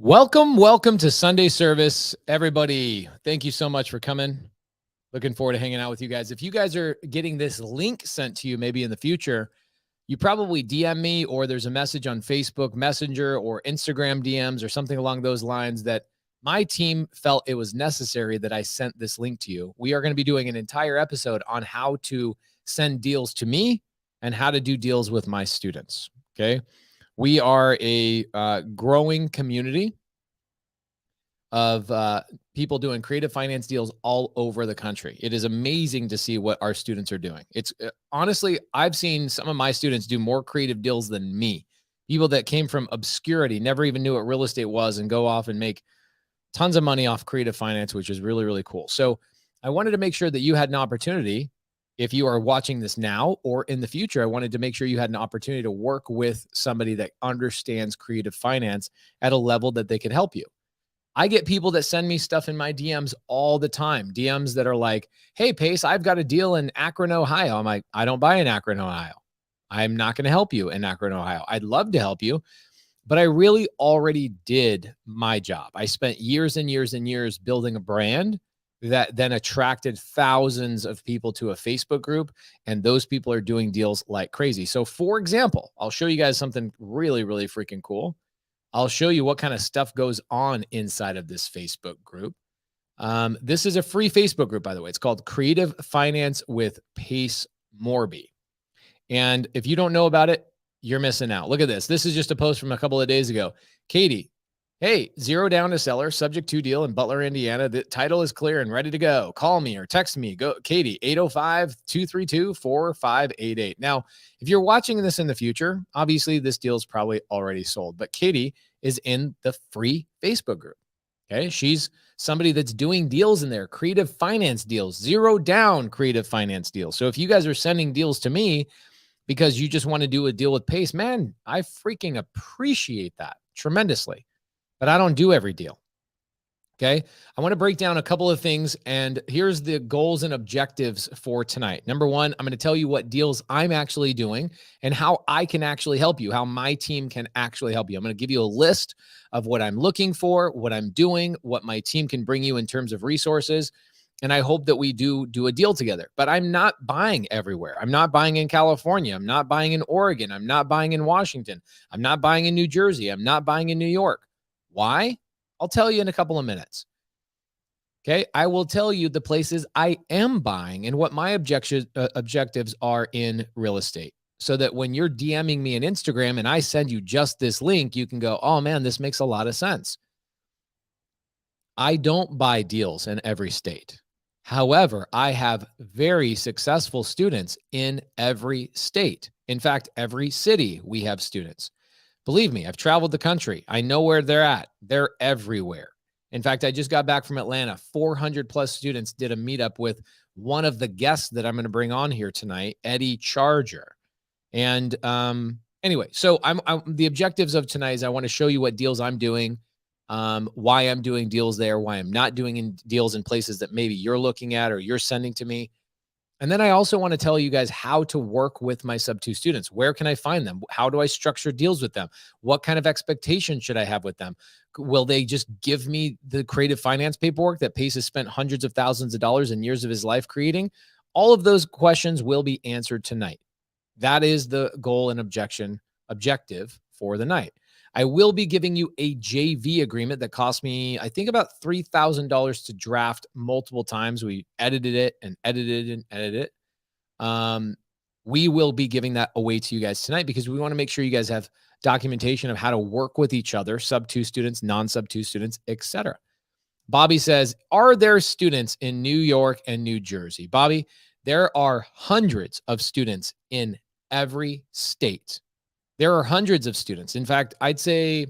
Welcome to Sunday service, everybody. Thank you so much for coming. Looking forward to hanging out with you guys. If you guys are getting this link sent to you, maybe in the future, you probably DM me or there's a message on Facebook Messenger or Instagram DMs or something along those lines that my team felt it was necessary that I sent this link to you. We are going to be doing an entire episode on how to send deals to me and how to do deals with my students. Okay. We are a growing community of people doing creative finance deals all over the country. It is amazing to see what our students are doing. It's honestly, I've seen some of my students do more creative deals than me. People that came from obscurity, never even knew what real estate was, and go off and make tons of money off creative finance, which is really, really cool. So I wanted to make sure that you had an opportunity. If you are watching this now or in the future, I wanted to make sure you had an opportunity to work with somebody that understands creative finance at a level that they can help you. I get people that send me stuff in my DMs all the time. DMs that are like, hey, Pace, I've got a deal in Akron, Ohio. I'm like, I don't buy in Akron, Ohio. I'm not going to help you in Akron, Ohio. I'd love to help you, but I really already did my job. I spent years and years and years building a brand that then attracted thousands of people to a Facebook group, and those people are doing deals like crazy. So, for example, I'll show you guys something really, really freaking cool. I'll show you what kind of stuff goes on inside of this Facebook group. This is a free Facebook group, by the way. It's called Creative Finance with Pace Morby. And if you don't know about it, you're missing out. Look at this. This is just a post from a couple of days ago. Katie, hey, zero down to seller, subject to deal in Butler, Indiana. The title is clear and ready to go. Call me or text me. Go, Katie, 805-232-4588. Now, if you're watching this in the future, obviously this deal is probably already sold, but Katie is in the free Facebook group. Okay. She's somebody that's doing deals in there, creative finance deals, zero down creative finance deals. So if you guys are sending deals to me because you just want to do a deal with Pace, man, I freaking appreciate that tremendously. But I don't do every deal. Okay. I want to break down a couple of things, and here's the goals and objectives for tonight. Number one, I'm going to tell you what deals I'm actually doing and how I can actually help you, how my team can actually help you. I'm going to give you a list of what I'm looking for, what I'm doing, what my team can bring you in terms of resources. And I hope that we do a deal together. But I'm not buying everywhere. I'm not buying in California. I'm not buying in Oregon. I'm not buying in Washington. I'm not buying in New Jersey. I'm not buying in New York. Why? I'll tell you in a couple of minutes. Okay. I will tell you the places I am buying and what my objectives are in real estate, so that when you're DMing me on Instagram and I send you just this link, you can go, oh man, this makes a lot of sense. I don't buy deals in every state. However, I have very successful students in every state. In fact, every city we have students. Believe me, I've traveled the country. I know where they're at. They're everywhere. In fact, I just got back from Atlanta. 400 plus students did a meetup with one of the guests that I'm going to bring on here tonight, Eddie Charger. And anyway, so I'm the objectives of tonight is I want to show you what deals I'm doing, why I'm doing deals there, why I'm not doing deals in places that maybe you're looking at or you're sending to me. And then I also want to tell you guys how to work with my sub-2 students. Where can I find them? How do I structure deals with them? What kind of expectations should I have with them? Will they just give me the creative finance paperwork that Pace has spent hundreds of thousands of dollars and years of his life creating? All of those questions will be answered tonight. That is the goal and objective for the night. I will be giving you a JV agreement that cost me, I think, about $3,000 to draft multiple times. We edited it and edited and edited it. We will be giving that away to you guys tonight because we want to make sure you guys have documentation of how to work with each other, sub-2 students, non-sub-2 students, etc. Bobby says, are there students in New York and New Jersey? Bobby, there are hundreds of students in every state. There are hundreds of students. In fact, I'd say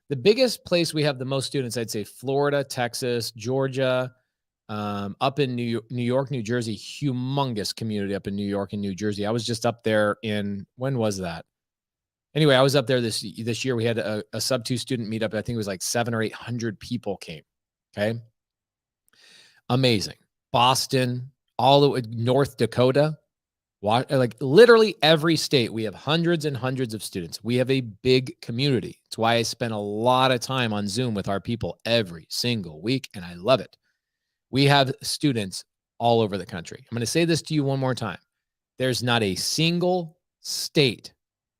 the biggest place we have the most students, I'd say Florida, Texas, Georgia, up in New York, New Jersey, humongous community up in New York and New Jersey. I was just up there when was that? Anyway, I was up there this year. We had a sub-2 student meetup. I think it was like 700 or 800 people came. Okay. Amazing. Boston, all the way North Dakota, Like literally every state, we have hundreds and hundreds of students. We have a big community. It's why I spend a lot of time on Zoom with our people every single week, and I love it. We have students all over the country. I'm going to say this to you one more time. There's not a single state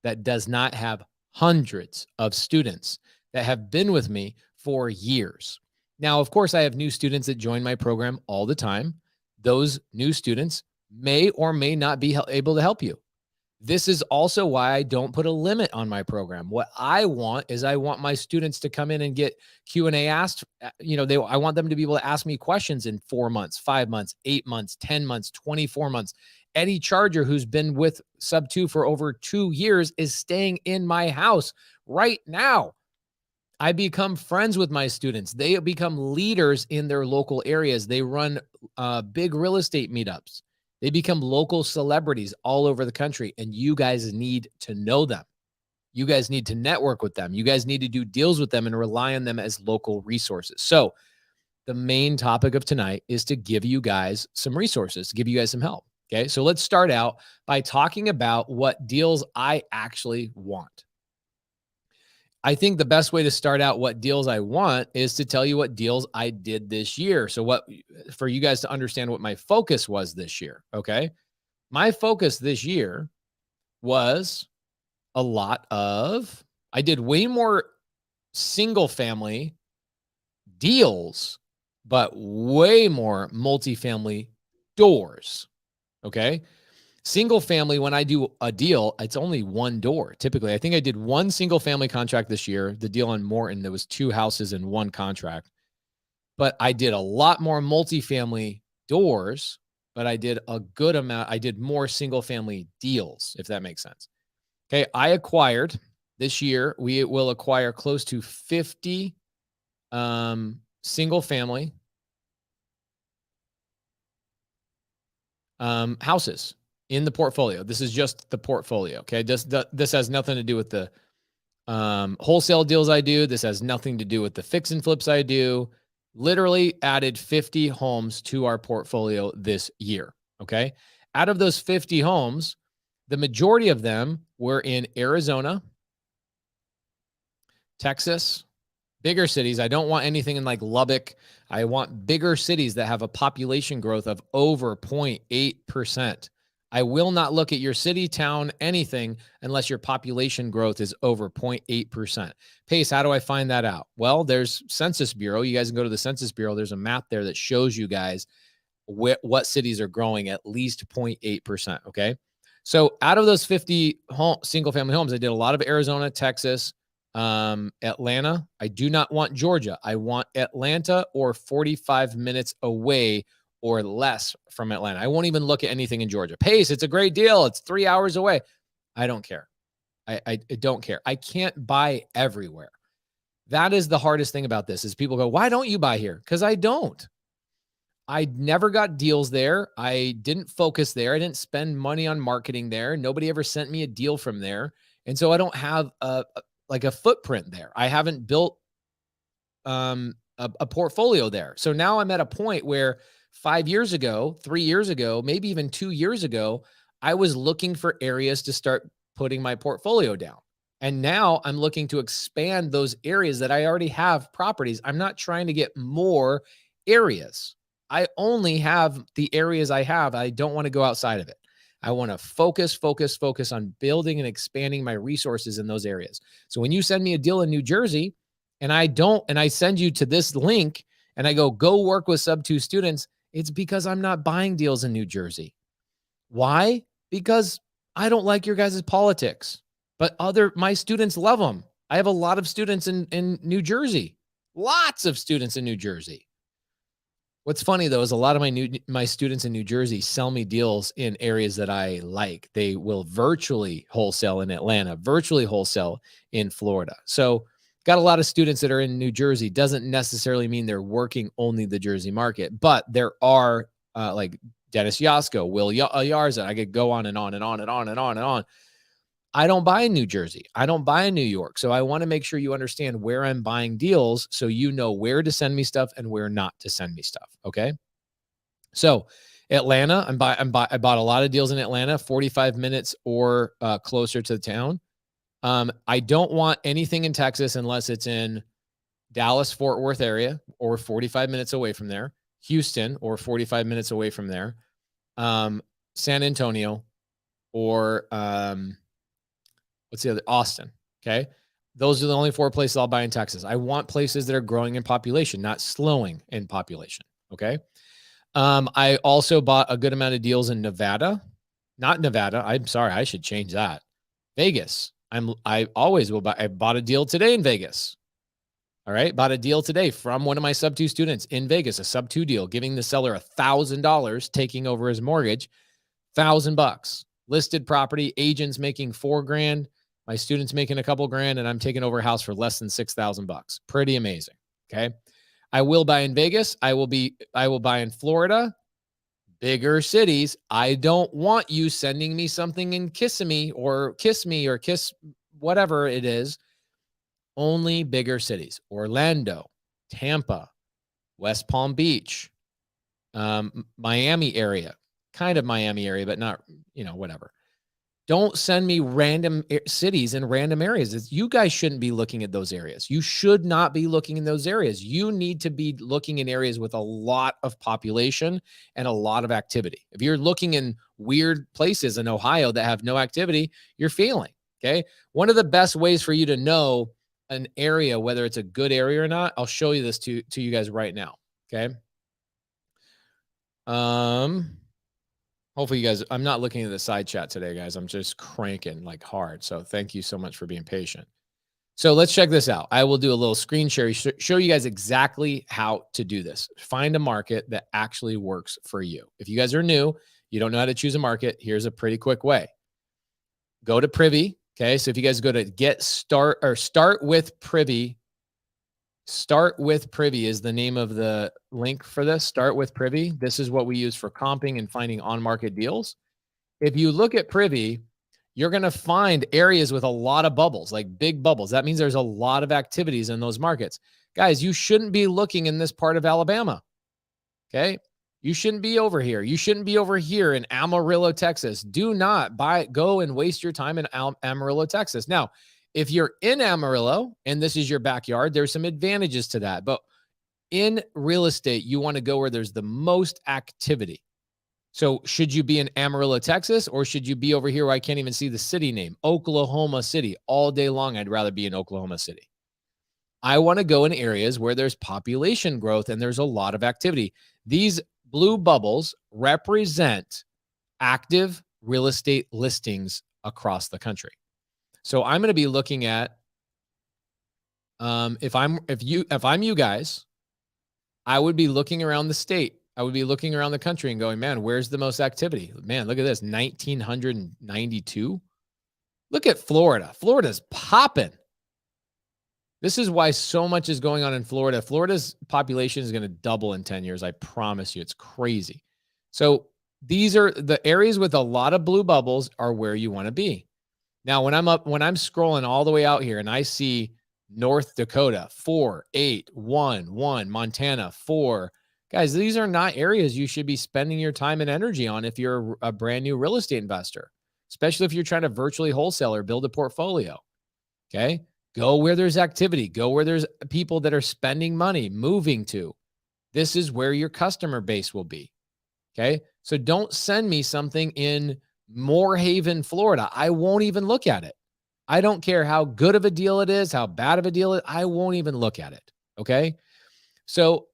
that does not have hundreds of students that have been with me for years. Now, of course, I have new students that join my program all the time. Those new students may or may not be able to help you. This is also why I don't put a limit on my program. What I want is I want my students to come in and get Q&A asked. I want them to be able to ask me questions in 4 months, 5 months, 8 months, 10 months, 24 months. Eddie Charger, who's been with Sub2 for over 2 years, is staying in my house right now. I become friends with my students. They become leaders in their local areas. They run big real estate meetups. They become local celebrities all over the country, and you guys need to know them. You guys need to network with them. You guys need to do deals with them and rely on them as local resources. So the main topic of tonight is to give you guys some resources, to give you guys some help. Okay, so let's start out by talking about what deals I actually want. I think the best way to start out what deals I want is to tell you what deals I did this year. So for you guys to understand what my focus was this year, okay? My focus this year was I did way more single family deals, but way more multifamily doors, okay? Single family, when I do a deal, it's only one door. Typically, I think I did one single family contract this year. The deal on Morton, there was 2 houses and 1 contract. But I did a lot more multifamily doors, but I did a good amount. I did more single family deals, if that makes sense. Okay, I acquired this year, we will acquire close to 50 single family houses in the portfolio. This is just the portfolio. Okay. This has nothing to do with the wholesale deals I do. This has nothing to do with the fix and flips I do. Literally added 50 homes to our portfolio this year. Okay. Out of those 50 homes, the majority of them were in Arizona, Texas, bigger cities. I don't want anything in like Lubbock. I want bigger cities that have a population growth of over 0.8%. I will not look at your city, town, anything unless your population growth is over 0.8%. Pace, how do I find that out? Well, there's Census Bureau. You guys can go to the Census Bureau. There's a map there that shows you guys what cities are growing at least 0.8%. Okay. So out of those 50 single family homes, I did a lot of Arizona, Texas, Atlanta. I do not want Georgia. I want Atlanta or 45 minutes away or less from Atlanta. I won't even look at anything in Georgia. Pace, it's a great deal. It's 3 hours away. I don't care. I don't care. I can't buy everywhere. That is the hardest thing about this is people go, why don't you buy here? Because I don't. I never got deals there. I didn't focus there. I didn't spend money on marketing there. Nobody ever sent me a deal from there. And so I don't have a footprint there. I haven't built a portfolio there. So now I'm at a point where 5 years ago, 3 years ago, maybe even 2 years ago, I was looking for areas to start putting my portfolio down. And now I'm looking to expand those areas that I already have properties. I'm not trying to get more areas. I only have the areas I have. I don't want to go outside of it. I want to focus on building and expanding my resources in those areas. So when you send me a deal in New Jersey and I send you to this link and I go work with Sub2 students, it's because I'm not buying deals in New Jersey. Why? Because I don't like your guys' politics, but my students love them. I have a lot of students in New Jersey, lots of students in New Jersey. What's funny though is a lot of my students in New Jersey sell me deals in areas that I like. They will virtually wholesale in Atlanta, virtually wholesale in Florida. So got a lot of students that are in New Jersey. Doesn't necessarily mean they're working only the Jersey market, but there are like Dennis Yasko, Will Yarza. I could go on and on and on and on and on and on. I don't buy in New Jersey. I don't buy in New York. So I want to make sure you understand where I'm buying deals so you know where to send me stuff and where not to send me stuff. Okay. So Atlanta, I bought a lot of deals in Atlanta, 45 minutes or closer to the town. I don't want anything in Texas unless it's in Dallas, Fort Worth area or 45 minutes away from there. Houston or 45 minutes away from there. San Antonio or what's the other? Austin. Okay. Those are the only 4 places I'll buy in Texas. I want places that are growing in population, not slowing in population. Okay. I also bought a good amount of deals in Nevada, not Nevada. I'm sorry. I should change that. Vegas. I always will buy. I bought a deal today in Vegas. All right. Bought a deal today from one of my sub-2 students in Vegas, a sub-2 deal, giving the seller $1,000, taking over his mortgage, $1,000. Listed property, agents making $4,000. My students making a couple grand, and I'm taking over a house for less than $6,000. Pretty amazing. Okay. I will buy in Vegas. I will buy in Florida, bigger cities. I don't want you sending me something and kissing me or kiss whatever it is. Only bigger cities. Orlando, Tampa, West Palm Beach, Miami area, kind of Miami area, but not, whatever. Don't send me random cities and random areas. You guys shouldn't be looking at those areas. You should not be looking in those areas. You need to be looking in areas with a lot of population and a lot of activity. If you're looking in weird places in Ohio that have no activity, you're failing. Okay. One of the best ways for you to know an area, whether it's a good area or not, I'll show you this to you guys right now. Okay. Hopefully you guys, I'm not looking at the side chat today, guys. I'm just cranking like hard. So thank you so much for being patient. So let's check this out. I will do a little screen share, show you guys exactly how to do this. Find a market that actually works for you. If you guys are new, you don't know how to choose a market, here's a pretty quick way. Go to Privy. Okay. So if you guys go to start with Privy, Start with Privy is the name of the link for this. Start with Privy. This is what we use for comping and finding on-market deals. If you look at Privy, you're going to find areas with a lot of bubbles, like big bubbles. That means there's a lot of activities in those markets. Guys, you shouldn't be looking in this part of Alabama. Okay. You shouldn't be over here. You shouldn't be over here in Amarillo, Texas. Do not go and waste your time in Amarillo, Texas. Now, if you're in Amarillo and this is your backyard, there's some advantages to that. But in real estate, you want to go where there's the most activity. So should you be in Amarillo, Texas, or should you be over here where I can't even see the city name? Oklahoma City. All day long, I'd rather be in Oklahoma City. I want to go in areas where there's population growth and there's a lot of activity. These blue bubbles represent active real estate listings across the country. So I'm going to be looking at, if I'm you guys, I would be looking around the state. I would be looking around the country and going, man, where's the most activity? Man, look at this, 1,992. Look at Florida. Florida's popping. This is why so much is going on in Florida. Florida's population is going to double in 10 years. I promise you, it's crazy. So these are the areas with a lot of blue bubbles are where you want to be. Now, when I'm scrolling all the way out here and I see North Dakota, 4,811, Montana, 4. Guys, these are not areas you should be spending your time and energy on if you're a brand new real estate investor, especially if you're trying to virtually wholesale or build a portfolio. Okay. Go where there's activity. Go where there's people that are spending money, moving to. This is where your customer base will be. Okay. So don't send me something in Moorhaven, Florida. I won't even look at it. I don't care how good of a deal it is, how bad of a deal it is. I won't even look at it. Okay. So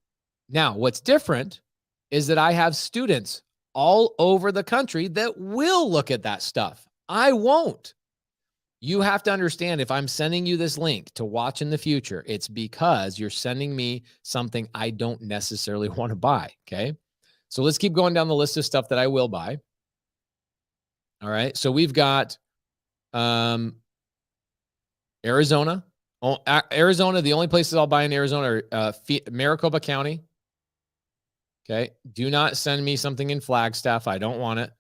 now what's different is that I have students all over the country that will look at that stuff. I won't. You have to understand, if I'm sending you this link to watch in the future, it's because you're sending me something I don't necessarily want to buy. Okay. So let's keep going down the list of stuff that I will buy. All right. So we've got Arizona. Arizona, the only places I'll buy in Arizona are Maricopa County. Okay. Do not send me something in Flagstaff. I don't want it.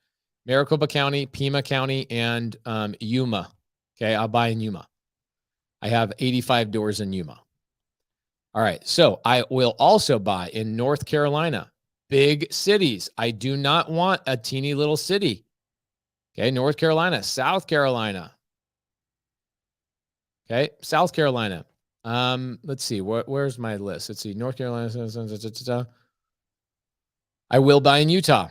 Maricopa County, Pima County, and Yuma. Okay. I'll buy in Yuma. I have 85 doors in Yuma. All right. So I will also buy in North Carolina big cities. I do not want a teeny little city. Okay, North Carolina, South Carolina. Okay, South Carolina. Let's see, where's my list? Let's see, North Carolina. I will buy in Utah.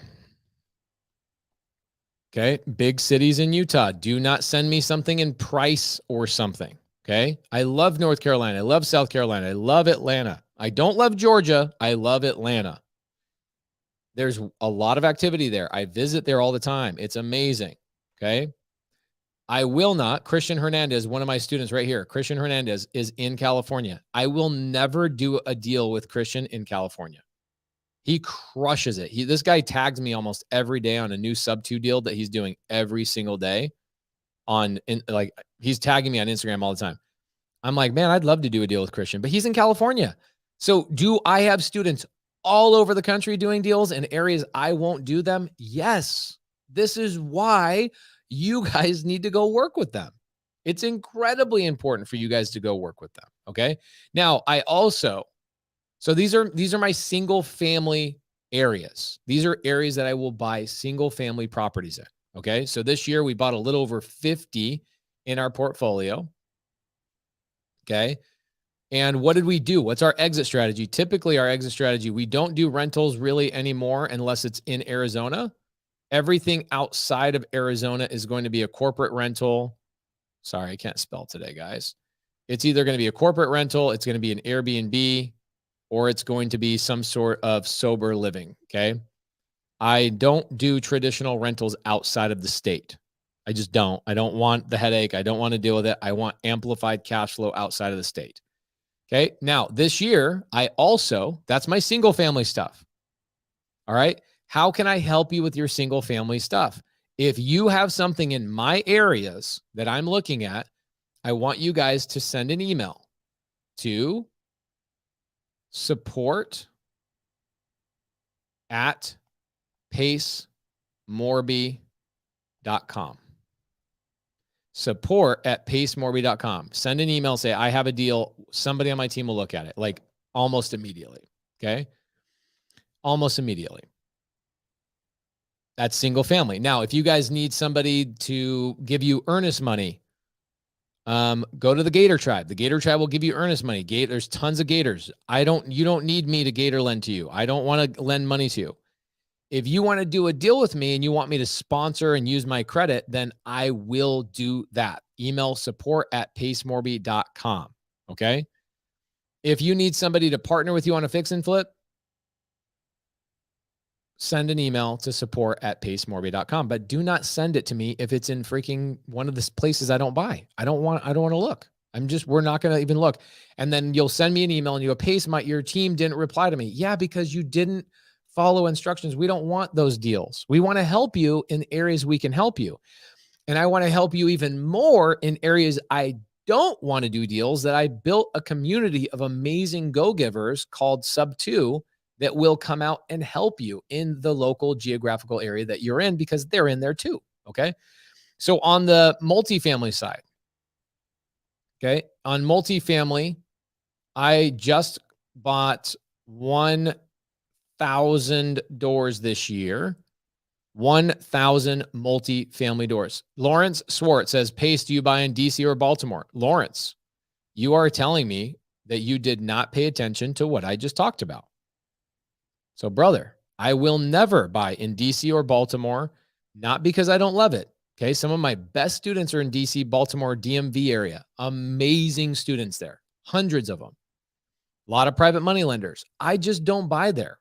Okay, big cities in Utah. Do not send me something in Price or something. Okay, I love North Carolina. I love South Carolina. I love Atlanta. I don't love Georgia. I love Atlanta. There's a lot of activity there. I visit there all the time. It's amazing. Okay. I will not. Christian Hernandez, one of my students right here, Christian Hernandez is in California. I will never do a deal with Christian in California. He crushes it. This guy tags me almost every day on a new subto deal that he's doing every single day like he's tagging me on Instagram all the time. I'm like, man, I'd love to do a deal with Christian, but he's in California. So do I have students all over the country doing deals in areas I won't do them? Yes. This is why you guys need to go work with them. It's incredibly important for you guys to go work with them. Okay. Now, so these are my single family areas. These are areas that I will buy single family properties in. Okay. So this year we bought a little over 50 in our portfolio. Okay. And what did we do? What's our exit strategy? Typically, our exit strategy, we don't do rentals really anymore unless it's in Arizona. Everything outside of Arizona is going to be a corporate rental. Sorry, I can't spell today, guys. It's either going to be a corporate rental, it's going to be an Airbnb, or it's going to be some sort of sober living. Okay. I don't do traditional rentals outside of the state. I just don't. I don't want the headache. I don't want to deal with it. I want amplified cash flow outside of the state. Okay. Now, this year, that's my single family stuff. All right. How can I help you with your single family stuff? If you have something in my areas that I'm looking at, I want you guys to send an email to support@pacemorby.com. support@pacemorby.com. Send an email, say, I have a deal. Somebody on my team will look at it like almost immediately. Okay. Almost immediately. That's single family. Now, if you guys need somebody to give you earnest money, go to the Gator Tribe. The Gator Tribe will give you earnest money. There's tons of Gators. You don't need me to Gator lend to you. I don't want to lend money to you. If you want to do a deal with me and you want me to sponsor and use my credit, then I will do that. Email support@pacemorby.com. Okay. If you need somebody to partner with you on a fix and flip, send an email to support@pacemorby.com, but do not send it to me if it's in freaking one of the places I don't buy. I don't want to look. We're not going to even look. And then you'll send me an email and you go, Pace, your team didn't reply to me. Yeah, because you didn't follow instructions. We don't want those deals. We want to help you in areas we can help you. And I want to help you even more in areas I don't want to do deals, that I built a community of amazing go-givers called Sub2 that will come out and help you in the local geographical area that you're in, because they're in there too. Okay. So on the multifamily side, okay, on multifamily, I just bought 1,000 doors this year, 1,000 multifamily doors. Lawrence Swartz says, Pace, do you buy in DC or Baltimore? Lawrence, you are telling me that you did not pay attention to what I just talked about. So, brother, I will never buy in DC or Baltimore, not because I don't love it. Okay. Some of my best students are in DC, Baltimore, DMV area. Amazing students there. Hundreds of them. A lot of private money lenders. I just don't buy there.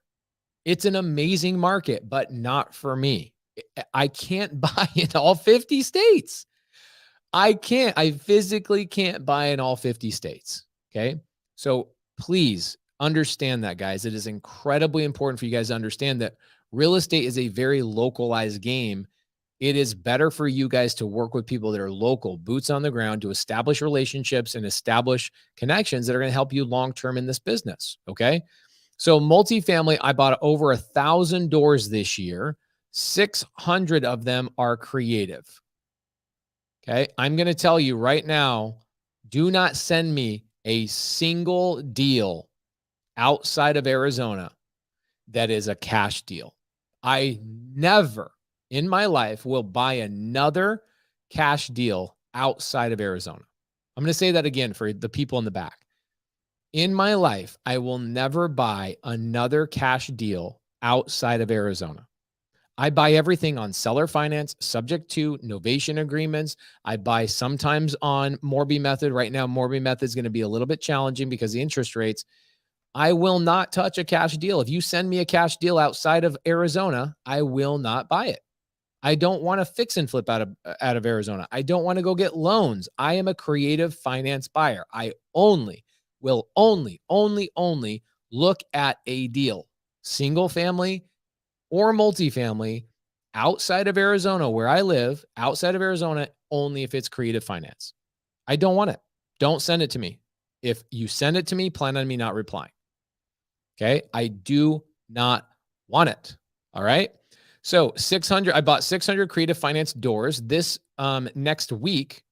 It's an amazing market, but not for me. I can't buy in all 50 states. I physically can't buy in all 50 states. Okay. So please understand that, guys. It is incredibly important for you guys to understand that real estate is a very localized game. It is better for you guys to work with people that are local, boots on the ground, to establish relationships and establish connections that are going to help you long-term in this business. Okay. So multifamily, I bought over 1,000 doors this year. 600 of them are creative. Okay. I'm going to tell you right now, do not send me a single deal outside of Arizona that is a cash deal. I never in my life will buy another cash deal outside of Arizona. I'm going to say that again for the people in the back. In my life, I will never buy another cash deal outside of Arizona. I buy everything on seller finance, subject to novation agreements. I buy sometimes on Morby method. Right now, Morby method is going to be a little bit challenging because the interest rates. I will not touch a cash deal. If you send me a cash deal outside of Arizona, I will not buy it. I don't want to fix and flip out of Arizona. I don't want to go get loans. I am a creative finance buyer. I will only look at a deal, single family or multifamily outside of Arizona where I live, outside of Arizona, only if it's creative finance. I don't want it. Don't send it to me. If you send it to me, plan on me not replying. Okay. I do not want it. All right. So 600, I bought 600 creative finance doors. This next week,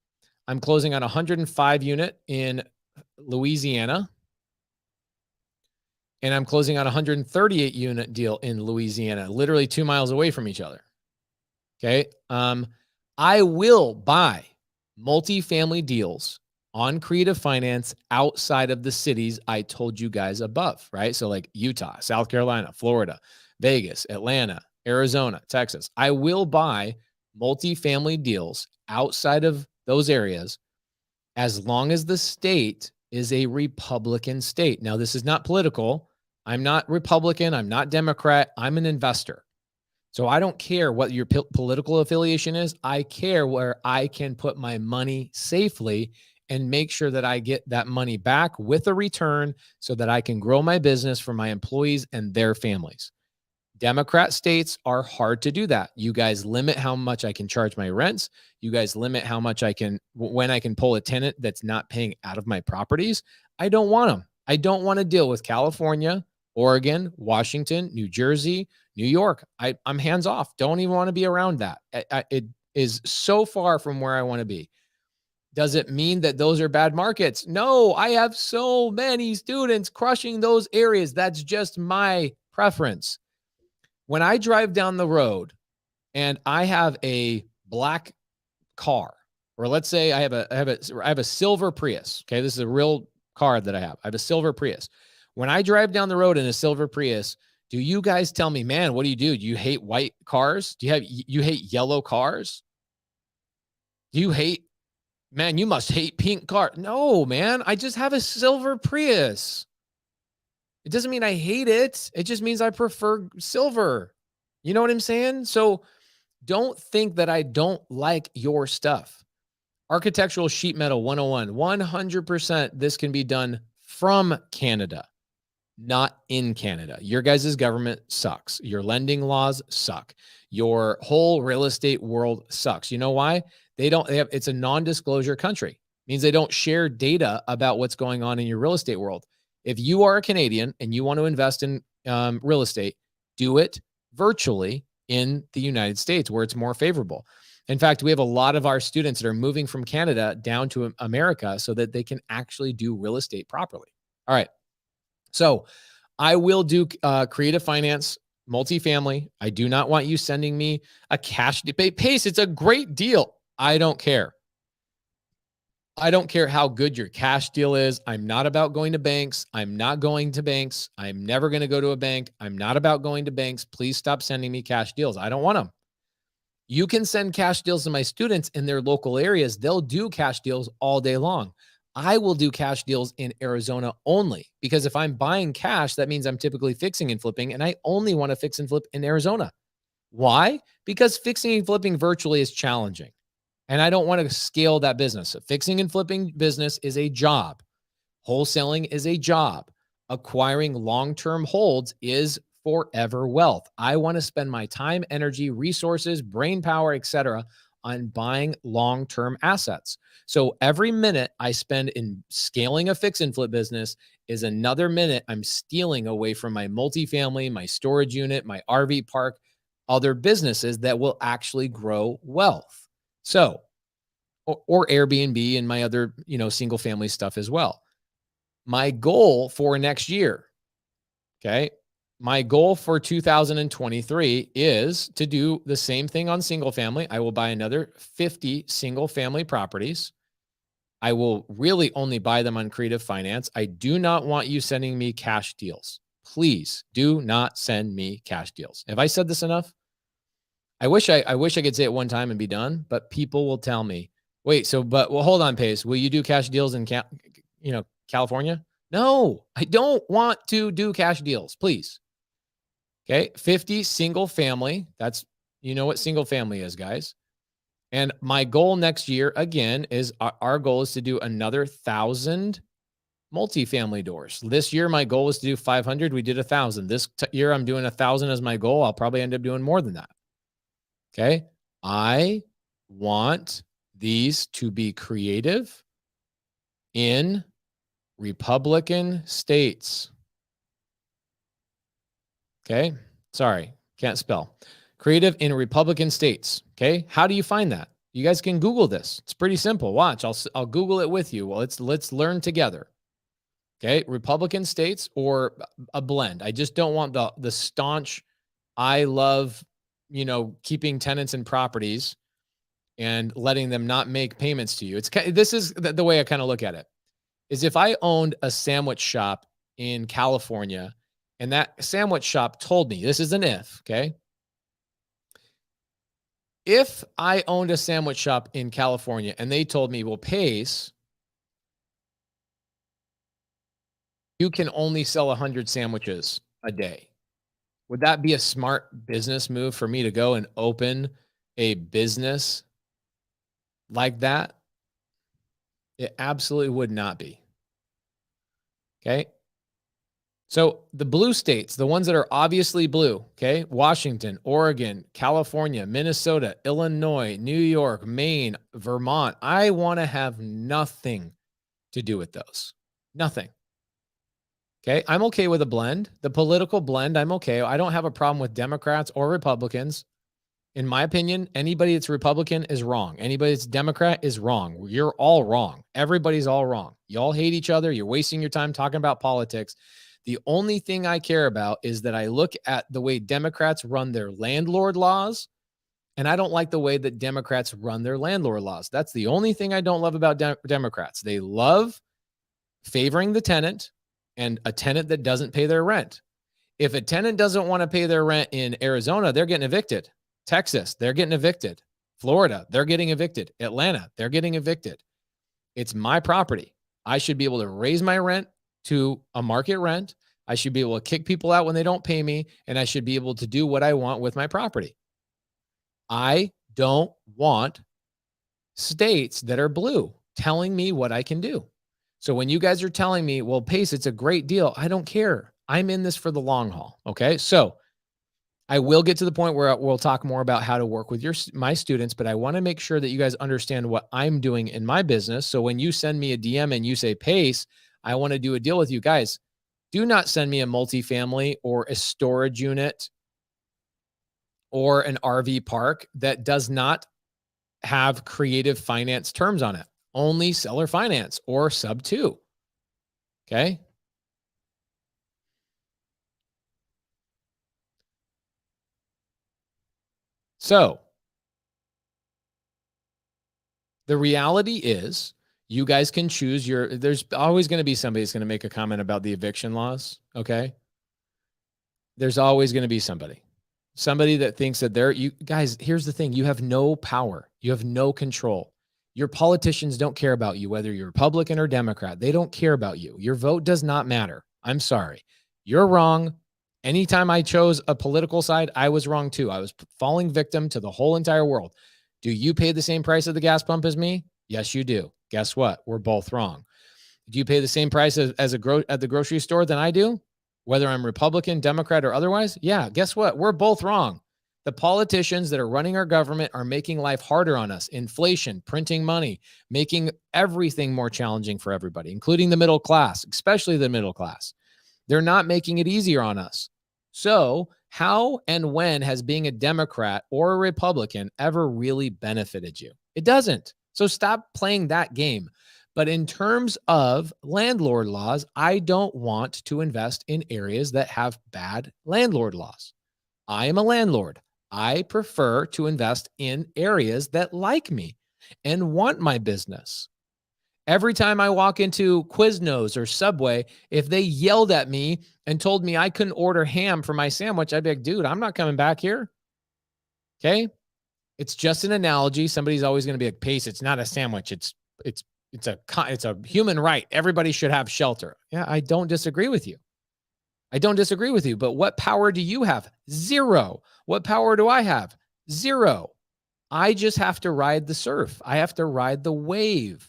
I'm closing on a 105 unit in Louisiana. And I'm closing on a 138 unit deal in Louisiana, literally 2 miles away from each other. Okay. I will buy multifamily deals on creative finance outside of the cities I told you guys above, right? So like Utah, South Carolina, Florida, Vegas, Atlanta, Arizona, Texas. I will buy multifamily deals outside of those areas as long as the state is a Republican state. Now, this is not political. I'm not Republican. I'm not Democrat. I'm an investor. So I don't care what your political affiliation is. I care where I can put my money safely and make sure that I get that money back with a return so that I can grow my business for my employees and their families. Democrat states are hard to do that. You guys limit how much I can charge my rents. You guys limit how much when I can pull a tenant that's not paying out of my properties. I don't want them. I don't want to deal with California, Oregon, Washington, New Jersey, New York. I'm hands off. Don't even want to be around that. It is so far from where I want to be. Does it mean that those are bad markets? No, I have so many students crushing those areas. That's just my preference. When I drive down the road and I have a black car, or let's say I have a silver Prius. Okay, this is a real car that I have. I have a silver Prius. When I drive down the road in a silver Prius, do you guys tell me, man, what do? Do you hate white cars? You hate yellow cars? Do you hate, man, you must hate pink cars? No, man, I just have a silver Prius. It doesn't mean I hate it. It just means I prefer silver. You know what I'm saying? So don't think that I don't like your stuff. Architectural sheet metal 101, 100% this can be done from Canada, not in Canada. Your guys' government sucks. Your lending laws suck. Your whole real estate world sucks. You know why? It's a non-disclosure country. It means they don't share data about what's going on in your real estate world. If you are a Canadian and you want to invest in real estate, do it virtually in the United States where it's more favorable. In fact, we have a lot of our students that are moving from Canada down to America so that they can actually do real estate properly. All right. So I will do creative finance, multifamily. I do not want you sending me a cash Pace. It's a great deal. I don't care. I don't care how good your cash deal is. I'm not about going to banks. I'm not going to banks. I'm never going to go to a bank. I'm not about going to banks. Please stop sending me cash deals. I don't want them. You can send cash deals to my students in their local areas. They'll do cash deals all day long. I will do cash deals in Arizona only because if I'm buying cash, that means I'm typically fixing and flipping, and I only want to fix and flip in Arizona. Why? Because fixing and flipping virtually is challenging. And I don't want to scale that business. A fixing and flipping business is a job. Wholesaling is a job. Acquiring long-term holds is forever wealth. I want to spend my time, energy, resources, brain power, etc., on buying long-term assets. So every minute I spend in scaling a fix and flip business is another minute I'm stealing away from my multifamily, my storage unit, my RV park, other businesses that will actually grow wealth. So, or Airbnb and my other, single family stuff as well. My goal for next year, okay, My goal for 2023 is to do the same thing on single family. I will buy another 50 single family properties. I will really only buy them on creative finance. I do not want you sending me cash deals. Please do not send me cash deals. Have I said this enough? I wish I could say it one time and be done, but people will tell me, wait, well, hold on, Pace. Will you do cash deals in California? No, I don't want to do cash deals, please. Okay. 50 single family. That's, you know what single family is, guys. And my goal next year, again, is our goal is to do another 1,000 multifamily doors. This year, my goal was to do 500. We did 1,000. This year, I'm doing 1,000 as my goal. I'll probably end up doing more than that. Okay. I want these to be creative in Republican states. Okay. Sorry. Can't spell. Creative in Republican states. Okay. How do you find that? You guys can Google this. It's pretty simple. Watch. I'll Google it with you. Well, let's learn together. Okay. Republican states or a blend. I just don't want the staunch, I love, keeping tenants and properties and letting them not make payments to you. This is the way I kind of look at it is if I owned a sandwich shop in California and that sandwich shop told me, this is an if, okay? If I owned a sandwich shop in California and they told me, well, Pace, you can only sell 100 sandwiches a day. Would that be a smart business move for me to go and open a business like that? It absolutely would not be. Okay. So the blue states, the ones that are obviously blue, okay, Washington, Oregon, California, Minnesota, Illinois, New York, Maine, Vermont, I want to have nothing to do with those. Nothing. Okay, I'm okay with a blend. The political blend, I'm okay. I don't have a problem with Democrats or Republicans. In my opinion, anybody that's Republican is wrong. Anybody that's Democrat is wrong. You're all wrong. Everybody's all wrong. You all hate each other. You're wasting your time talking about politics. The only thing I care about is that I look at the way Democrats run their landlord laws, and I don't like the way that Democrats run their landlord laws. That's the only thing I don't love about Democrats. They love favoring the tenant and a tenant that doesn't pay their rent. If a tenant doesn't want to pay their rent in Arizona, they're getting evicted. Texas, they're getting evicted. Florida, they're getting evicted. Atlanta, they're getting evicted. It's my property. I should be able to raise my rent to a market rent. I should be able to kick people out when they don't pay me, and I should be able to do what I want with my property. I don't want states that are blue telling me what I can do. So when you guys are telling me, well, Pace, it's a great deal, I don't care. I'm in this for the long haul. Okay. So I will get to the point where we'll talk more about how to work with my students, but I want to make sure that you guys understand what I'm doing in my business. So when you send me a DM and you say, Pace, I want to do a deal with you guys, do not send me a multifamily or a storage unit or an RV park that does not have creative finance terms on it. Only seller finance or sub 2. Okay. So the reality is you guys can choose there's always going to be somebody that's going to make a comment about the eviction laws. Okay. There's always going to be somebody that thinks that you guys, here's the thing. You have no power. You have no control. Your politicians don't care about you, whether you're Republican or Democrat. They don't care about you. Your vote does not matter. I'm sorry. You're wrong. Anytime I chose a political side, I was wrong too. I was falling victim to the whole entire world. Do you pay the same price at the gas pump as me? Yes, you do. Guess what? We're both wrong. Do you pay the same price at the grocery store than I do? Whether I'm Republican, Democrat, or otherwise? Yeah, guess what? We're both wrong. The politicians that are running our government are making life harder on us. Inflation, printing money, making everything more challenging for everybody, including the middle class, especially the middle class. They're not making it easier on us. So how and when has being a Democrat or a Republican ever really benefited you? It doesn't. So stop playing that game. But in terms of landlord laws, I don't want to invest in areas that have bad landlord laws. I am a landlord. I prefer to invest in areas that like me and want my business. Every time I walk into Quiznos or Subway, if they yelled at me and told me I couldn't order ham for my sandwich, I'd be like, dude, I'm not coming back here. Okay. It's just an analogy. Somebody's always going to be like, Pace, it's not a sandwich. It's a human right. Everybody should have shelter. Yeah, I don't disagree with you. I don't disagree with you, but what power do you have? Zero. What power do I have? Zero. I just have to ride the surf. I have to ride the wave.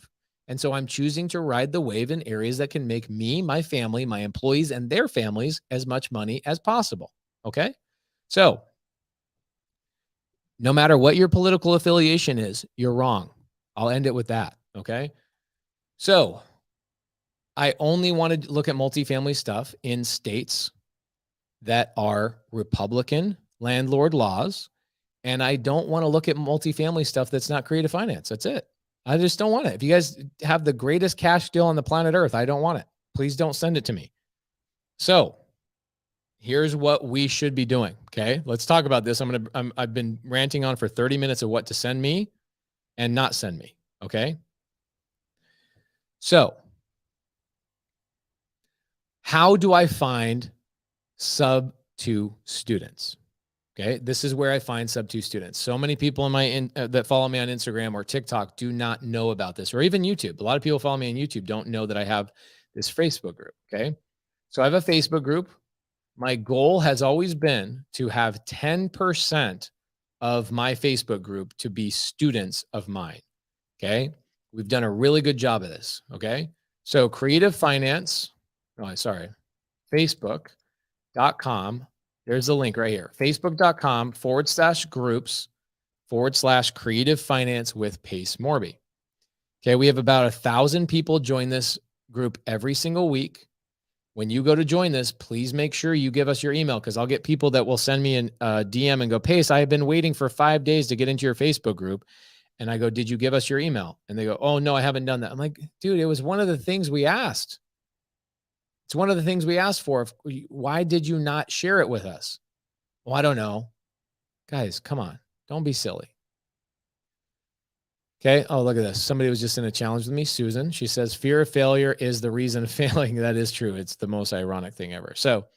And so I'm choosing to ride the wave in areas that can make me, my family, my employees, and their families as much money as possible. Okay. So no matter what your political affiliation is, you're wrong. I'll end it with that. Okay. So I only want to look at multifamily stuff in states that are Republican landlord laws. And I don't want to look at multifamily stuff that's not creative finance. That's it. I just don't want it. If you guys have the greatest cash deal on the planet Earth, I don't want it. Please don't send it to me. So here's what we should be doing. Okay. Let's talk about this. I've been ranting on for 30 minutes of what to send me and not send me. Okay. So how do I find sub-2 students? Okay, this is where I find sub-2 students. So many people that follow me on Instagram or TikTok do not know about this, or even YouTube. A lot of people follow me on YouTube don't know that I have this Facebook group. Okay, so I have a Facebook group. My goal has always been to have 10% of my Facebook group to be students of mine. Okay, we've done a really good job of this. Okay, so creative finance. Oh, sorry, Facebook.com. There's the link right here. Facebook.com/groups/creative finance with Pace Morby. Okay. We have about 1,000 people join this group every single week. When you go to join this, please make sure you give us your email, because I'll get people that will send me a DM and go, Pace, I have been waiting for 5 days to get into your Facebook group. And I go, did you give us your email? And they go, oh, no, I haven't done that. I'm like, dude, it was one of the things we asked. It's one of the things we asked for. Why did you not share it with us? Well, I don't know. Guys, come on. Don't be silly. Okay. Oh, look at this. Somebody was just in a challenge with me. Susan. She says, fear of failure is the reason of failing. That is true. It's the most ironic thing ever. So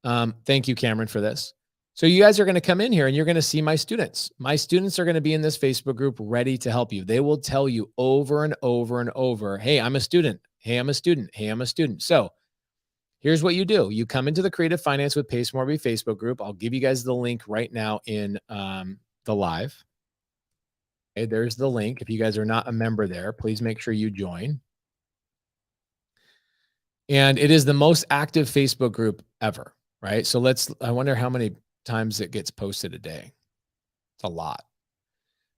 thank you, Cameron, for this. So you guys are going to come in here and you're going to see my students. My students are going to be in this Facebook group ready to help you. They will tell you over and over and over, hey, I'm a student. Hey, I'm a student. Hey, I'm a student. So here's what you do. You come into the Creative Finance with Pace Morby Facebook group. I'll give you guys the link right now in the live. Okay, there's the link. If you guys are not a member there, please make sure you join. And it is the most active Facebook group ever, right? So I wonder how many times it gets posted a day. It's a lot.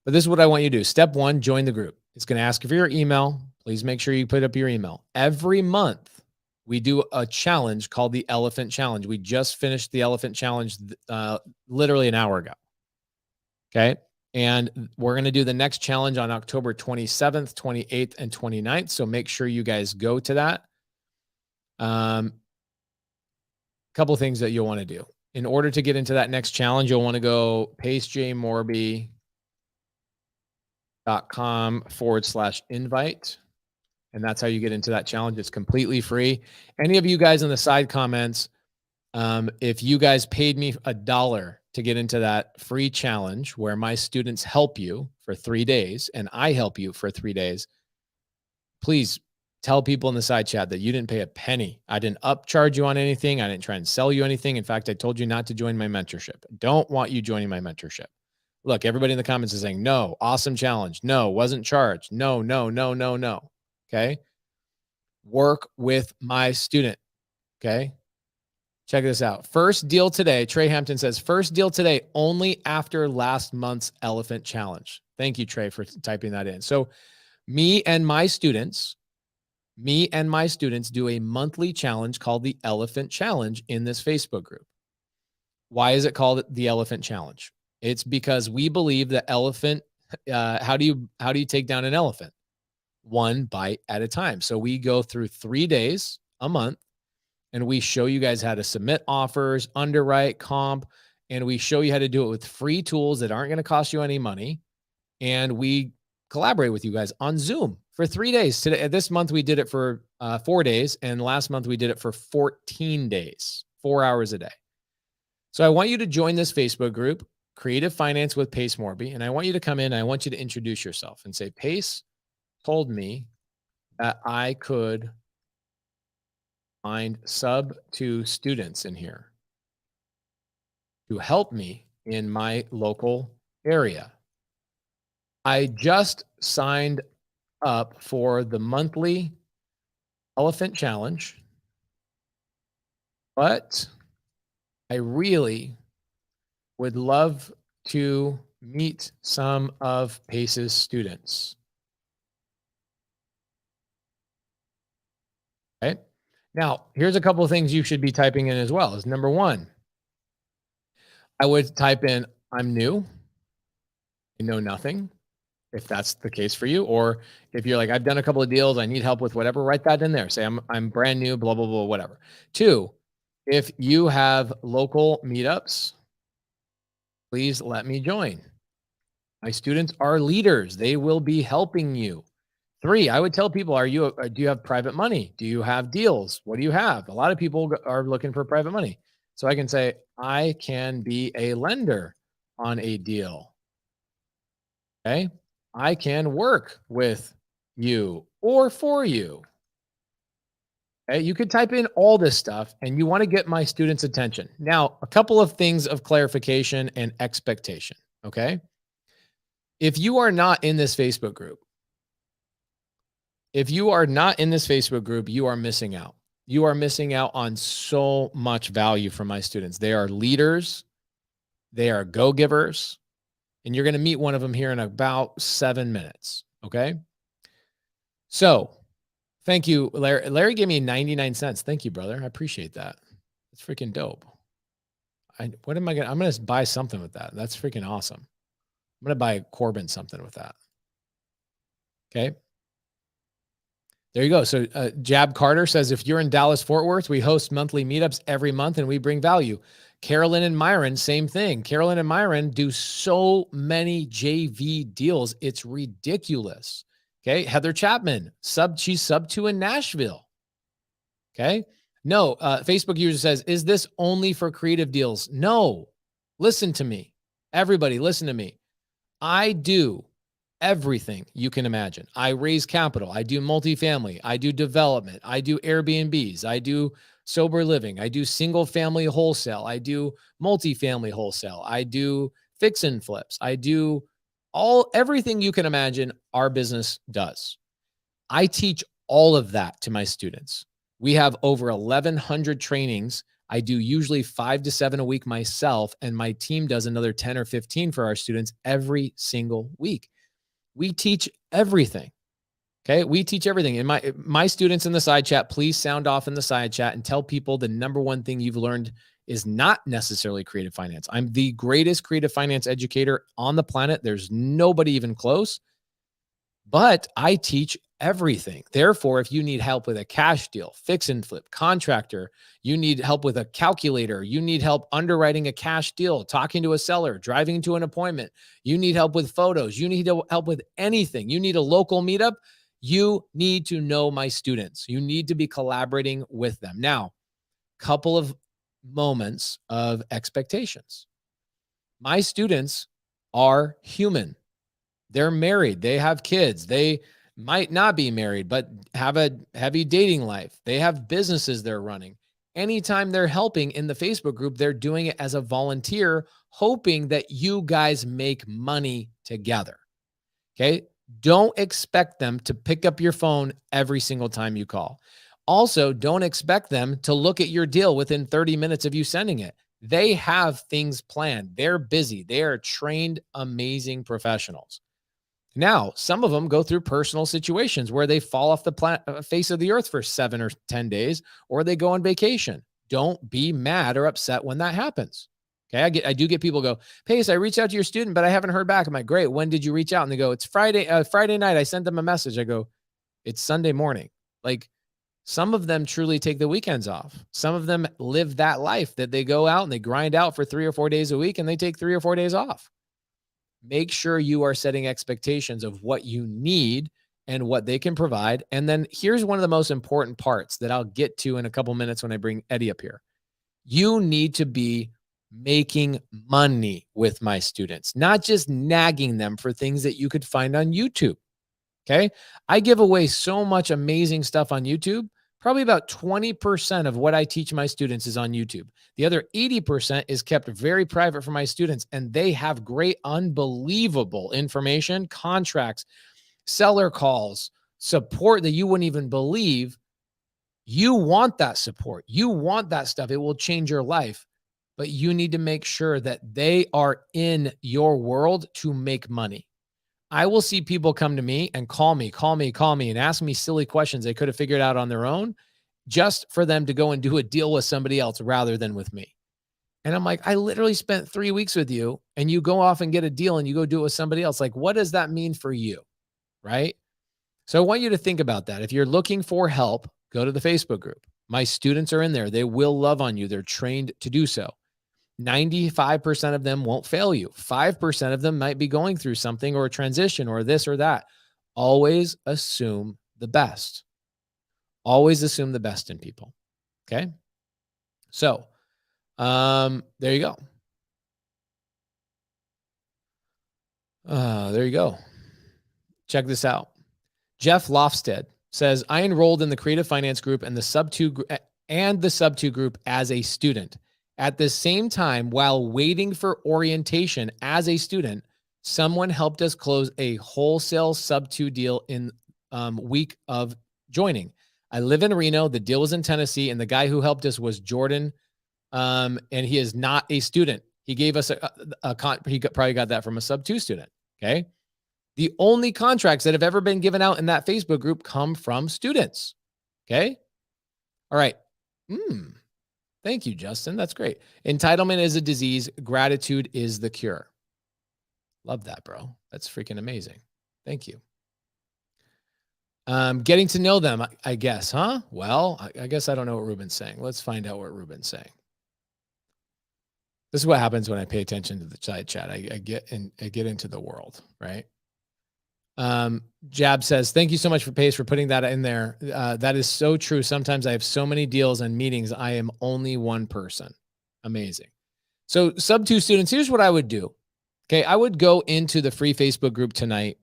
But this is what I want you to do. Step 1, join the group. It's going to ask you for your email. Please make sure you put up your email. Every month, we do a challenge called the Elephant Challenge. We just finished the Elephant Challenge literally an hour ago. Okay. And we're going to do the next challenge on October 27th, 28th, and 29th. So make sure you guys go to that. Couple things that you'll want to do. In order to get into that next challenge, you'll want to go pacejmorby.com/invite. And that's how you get into that challenge. It's completely free. Any of you guys in the side comments, if you guys paid me $1 to get into that free challenge where my students help you for 3 days and I help you for 3 days, please tell people in the side chat that you didn't pay a penny. I didn't upcharge you on anything. I didn't try and sell you anything. In fact, I told you not to join my mentorship. Don't want you joining my mentorship. Look, everybody in the comments is saying, no, awesome challenge. No, wasn't charged. No, no, no, no, no. Okay. Work with my student. Okay. Check this out. First deal today. Trey Hampton says, first deal today, only after last month's Elephant Challenge. Thank you, Trey, for typing that in. So me and my students do a monthly challenge called the Elephant Challenge in this Facebook group. Why is it called the Elephant Challenge? It's because we believe that elephant, how do you take down an elephant? one bite at a time. So we go through 3 days a month and we show you guys how to submit offers, underwrite, comp, and we show you how to do it with free tools that aren't going to cost you any money. And we collaborate with you guys on Zoom for 3 days. Today, this month, we did it for 4 days. And last month, we did it for 14 days, 4 hours a day. So I want you to join this Facebook group, Creative Finance with Pace Morby. And I want you to come in. I want you to introduce yourself and say, Pace told me that I could find sub-2 students in here to help me in my local area. I just signed up for the monthly elephant challenge, but I really would love to meet some of Pace's students. Okay. Now, here's a couple of things you should be typing in as well. Is number one, I would type in, I'm new, I know nothing, if that's the case for you. Or if you're like, I've done a couple of deals, I need help with whatever, write that in there. Say, I'm brand new, blah, blah, blah, whatever. Two, if you have local meetups, please let me join. My students are leaders. They will be helping you. Three, I would tell people, do you have private money? Do you have deals? What do you have? A lot of people are looking for private money. So I can say, I can be a lender on a deal. Okay. I can work with you or for you. Okay. You could type in all this stuff and you want to get my students' attention. Now, a couple of things of clarification and expectation. Okay. If you are not in this Facebook group, you are missing out. You are missing out on so much value from my students. They are leaders. They are go-givers. And you're going to meet one of them here in about 7 minutes. Okay. So thank you, Larry. Larry gave me 99 cents. Thank you, brother. I appreciate that. It's freaking dope. I'm going to buy something with that. That's freaking awesome. I'm going to buy Corbin something with that. Okay. There you go. So Jab Carter says, if you're in Dallas, Fort Worth, we host monthly meetups every month and we bring value. Carolyn and Myron, same thing. Carolyn and Myron do so many JV deals. It's ridiculous. Okay. Heather Chapman, she's sub-2 in Nashville. Okay. No, Facebook user says, is this only for creative deals? No, listen to me. Everybody listen to me. I do everything you can imagine. I raise capital. I do multifamily. I do development. I do Airbnbs. I do sober living. I do single family wholesale. I do multifamily wholesale. I do fix and flips. I do everything you can imagine our business does. I teach all of that to my students. We have over 1,100 trainings. I do usually 5 to 7 a week myself, and my team does another 10 or 15 for our students every single week. We teach everything. Okay. We teach everything. And my students in the side chat, please sound off in the side chat and tell people the number one thing you've learned is not necessarily creative finance. I'm the greatest creative finance educator on the planet. There's nobody even close, but I teach everything. Therefore, if you need help with a cash deal, fix and flip, contractor, you need help with a calculator, you need help underwriting a cash deal, talking to a seller, driving to an appointment, you need help with photos, you need help with anything, you need a local meetup, you need to know my students. You need to be collaborating with them. Now, couple of moments of expectations. My students are human. They're married. They have kids. They might not be married, but have a heavy dating life. They have businesses they're running. Anytime they're helping in the Facebook group, they're doing it as a volunteer, hoping that you guys make money together. Okay. Don't expect them to pick up your phone every single time you call. Also, don't expect them to look at your deal within 30 minutes of you sending it. They have things planned. They're busy. They are trained, amazing professionals. Now, some of them go through personal situations where they fall off the face of the earth for 7 or 10 days, or they go on vacation. Don't be mad or upset when that happens. Okay, I do get people go, Pace, I reached out to your student, but I haven't heard back. I'm like, great. When did you reach out? And they go, it's Friday night. I sent them a message. I go, It's Sunday morning. Like, some of them truly take the weekends off. Some of them live that life that they go out and they grind out for 3 or 4 days a week and they take 3 or 4 days off. Make sure you are setting expectations of what you need and what they can provide. And then here's one of the most important parts that I'll get to in a couple minutes when I bring Eddie up here. You need to be making money with my students, not just nagging them for things that you could find on YouTube. Okay. I give away so much amazing stuff on YouTube. Probably about 20% of what I teach my students is on YouTube. The other 80% is kept very private for my students, and they have great, unbelievable information, contracts, seller calls, support that you wouldn't even believe. You want that support. You want that stuff. It will change your life, but you need to make sure that they are in your world to make money. I will see people come to me and call me and ask me silly questions they could have figured out on their own just for them to go and do a deal with somebody else rather than with me. And I'm like, I literally spent 3 weeks with you and you go off and get a deal and you go do it with somebody else. Like, what does that mean for you? Right? So I want you to think about that. If you're looking for help, go to the Facebook group. My students are in there. They will love on you. They're trained to do so. 95% of them won't fail you. 5% of them might be going through something or a transition or this or that. Always assume the best. Always assume the best in people. Okay. So, there you go. There you go. Check this out. Jeff Lofstead says, I enrolled in the creative finance group and the sub 2 group as a student. At the same time, while waiting for orientation as a student, someone helped us close a wholesale sub 2 deal in week of joining. I live in Reno. The deal was in Tennessee, and the guy who helped us was Jordan, and he is not a student. He gave us he probably got that from a sub 2 student. Okay. The only contracts that have ever been given out in that Facebook group come from students. Okay. All right. Thank you, Justin. That's great. Entitlement is a disease. Gratitude is the cure. Love that, bro. That's freaking amazing. Thank you. Getting to know them, I guess, huh? Well, I guess I don't know what Ruben's saying. Let's find out what Ruben's saying. This is what happens when I pay attention to the side chat. I get into the world, right? Jab says, thank you so much for Pace for putting that in there. That is so true. Sometimes I have so many deals and meetings. I am only one person. Amazing. So sub 2 students, here's what I would do. Okay. I would go into the free Facebook group tonight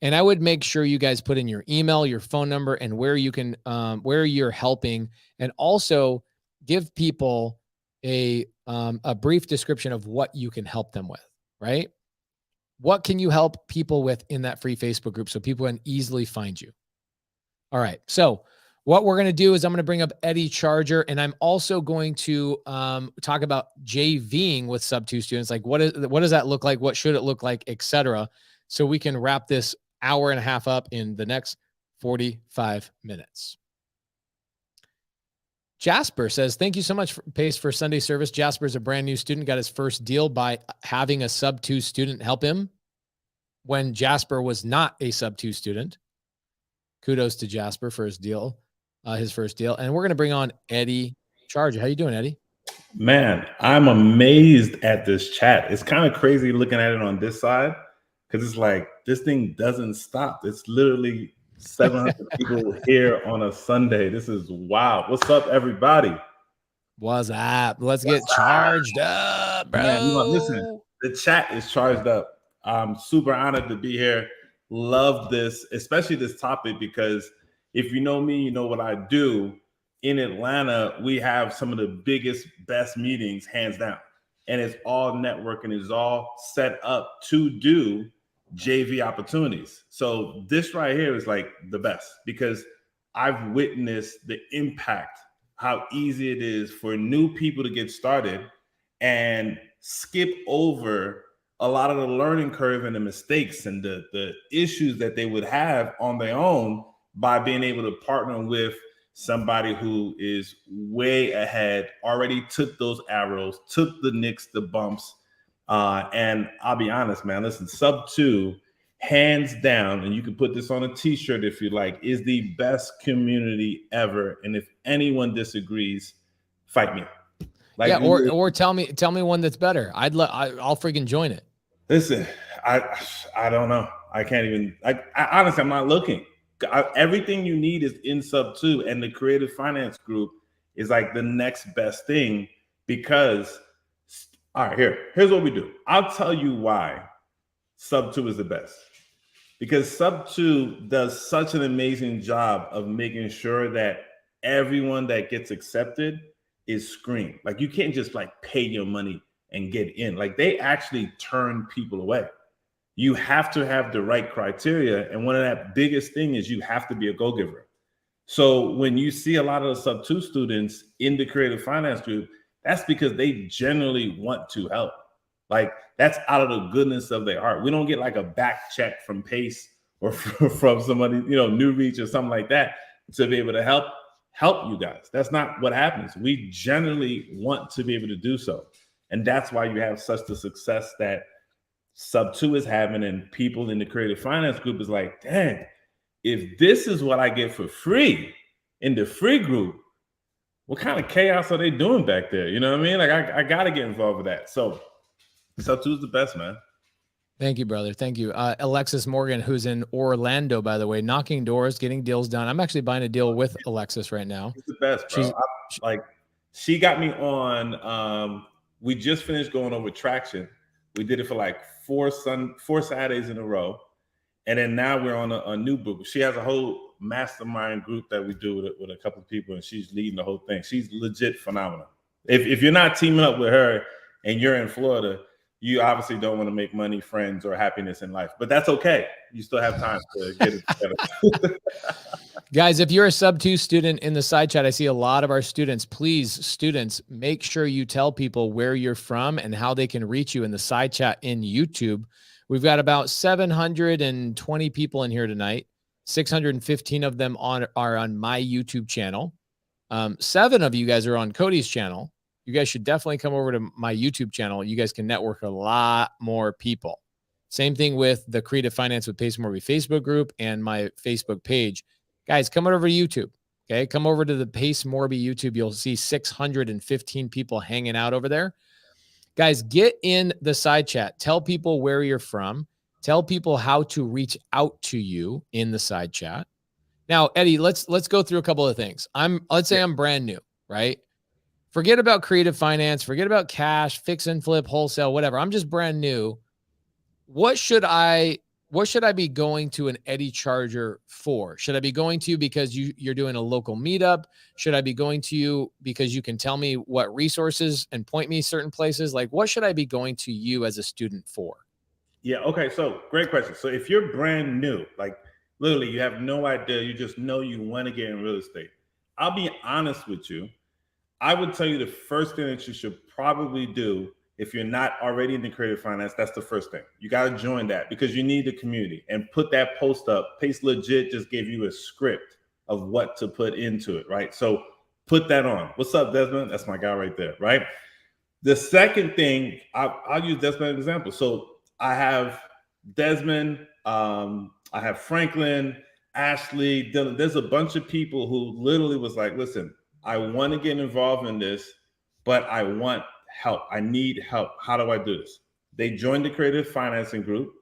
and I would make sure you guys put in your email, your phone number, and where you can, where you're helping, and also give people a brief description of what you can help them with, right? What can you help people with in that free Facebook group so people can easily find you? All right. So what we're going to do is I'm going to bring up Eddie Charger, and I'm also going to talk about JVing with sub 2 students. Like what does that look like? What should it look like, et cetera, so we can wrap this hour and a half up in the next 45 minutes. Jasper says, thank you so much, Pace, for Sunday service. Jasper's a brand new student, got his first deal by having a sub 2 student help him when Jasper was not a sub 2 student. Kudos to Jasper for his deal, his first deal. And we're going to bring on Eddie Charger. How you doing, Eddie? Man, I'm amazed at this chat. It's kind of crazy looking at it on this side because it's like this thing doesn't stop. It's literally 700 people here on a Sunday. This is wow. What's up, everybody? What's up? Let's get charged up, bro. Man, listen, the chat is charged up. I'm super honored to be here. Love this, especially this topic, because if you know me, you know what I do. In Atlanta, we have some of the biggest, best meetings, hands down. And it's all networking. It's all set up to do JV opportunities. So this right here is like the best because I've witnessed the impact, how easy it is for new people to get started and skip over a lot of the learning curve and the mistakes and the issues that they would have on their own by being able to partner with somebody who is way ahead, already took those arrows, took the nicks, the bumps. And I'll be honest, man, listen, sub 2 hands down, and you can put this on a t-shirt if you like, is the best community ever. And if anyone disagrees, fight me. Like, yeah, or tell me one that's better. I'll freaking join it. Listen, I don't know. I can't even. I honestly, I'm not looking. Everything you need is in Sub2, and the creative finance group is like the next best thing. Because, all right, here's what we do. I'll tell you why Sub2 is the best. Because Sub2 does such an amazing job of making sure that everyone that gets accepted is screened. Like, you can't just like pay your money and get in. Like, they actually turn people away. You have to have the right criteria. And one of that biggest thing is you have to be a go-giver. So when you see a lot of the Sub2 students in the creative finance group, that's because they generally want to help. Like, that's out of the goodness of their heart. We don't get like a back check from Pace or from somebody, New Reach or something like that to be able to help you guys. That's not what happens. We generally want to be able to do so. And that's why you have such the success that Sub2 is having, and people in the creative finance group is like, dang, if this is what I get for free in the free group, what kind of chaos are they doing back there? You know what I mean? Like, I got to get involved with that. So Sub2 is the best, man. Thank you, brother. Thank you. Alexis Morgan, who's in Orlando, by the way, knocking doors, getting deals done. I'm actually buying a deal with Alexis right now. She's the best, bro. She got me on. We just finished going over traction. We did it for like four Saturdays in a row. And then now we're on a new book. She has a whole mastermind group that we do with a couple of people, and she's leading the whole thing. She's legit phenomenal. If you're not teaming up with her and you're in Florida, you obviously don't want to make money, friends, or happiness in life. But that's okay. You still have time to get it together. Guys, if you're a Sub2 student in the side chat, I see a lot of our students. Please, students, make sure you tell people where you're from and how they can reach you in the side chat in YouTube. We've got about 720 people in here tonight. 615 of them are on my YouTube channel. 7 of you guys are on Cody's channel. You guys should definitely come over to my YouTube channel. You guys can network a lot more people. Same thing with the Creative Finance with Pace Morby Facebook group and my Facebook page. Guys, come over to YouTube. Okay, come over to the Pace Morby YouTube. You'll see 615 people hanging out over there. Guys, get in the side chat. Tell people where you're from. Tell people how to reach out to you in the side chat. Now, Eddie, let's go through a couple of things. Let's say I'm brand new, right? Forget about creative finance, forget about cash, fix and flip, wholesale, whatever. I'm just brand new. What should I be going to an Eddie Charger for? Should I be going to you because you're doing a local meetup? Should I be going to you because you can tell me what resources and point me certain places? Like, what should I be going to you as a student for? Yeah. Okay. So great question. So if you're brand new, like literally you have no idea, you just know you want to get in real estate, I'll be honest with you. I would tell you the first thing that you should probably do, if you're not already in the creative finance, that's the first thing. You got to join that because you need the community and put that post up. Pace legit just gave you a script of what to put into it, right? So put that on. What's up, Desmond? That's my guy right there, right? The second thing, I'll use Desmond as an example. So I have Desmond, I have Franklin, Ashley, Dylan. There's a bunch of people who literally was like, listen, I want to get involved in this, but I want help. I need help. How do I do this? They joined the creative financing group,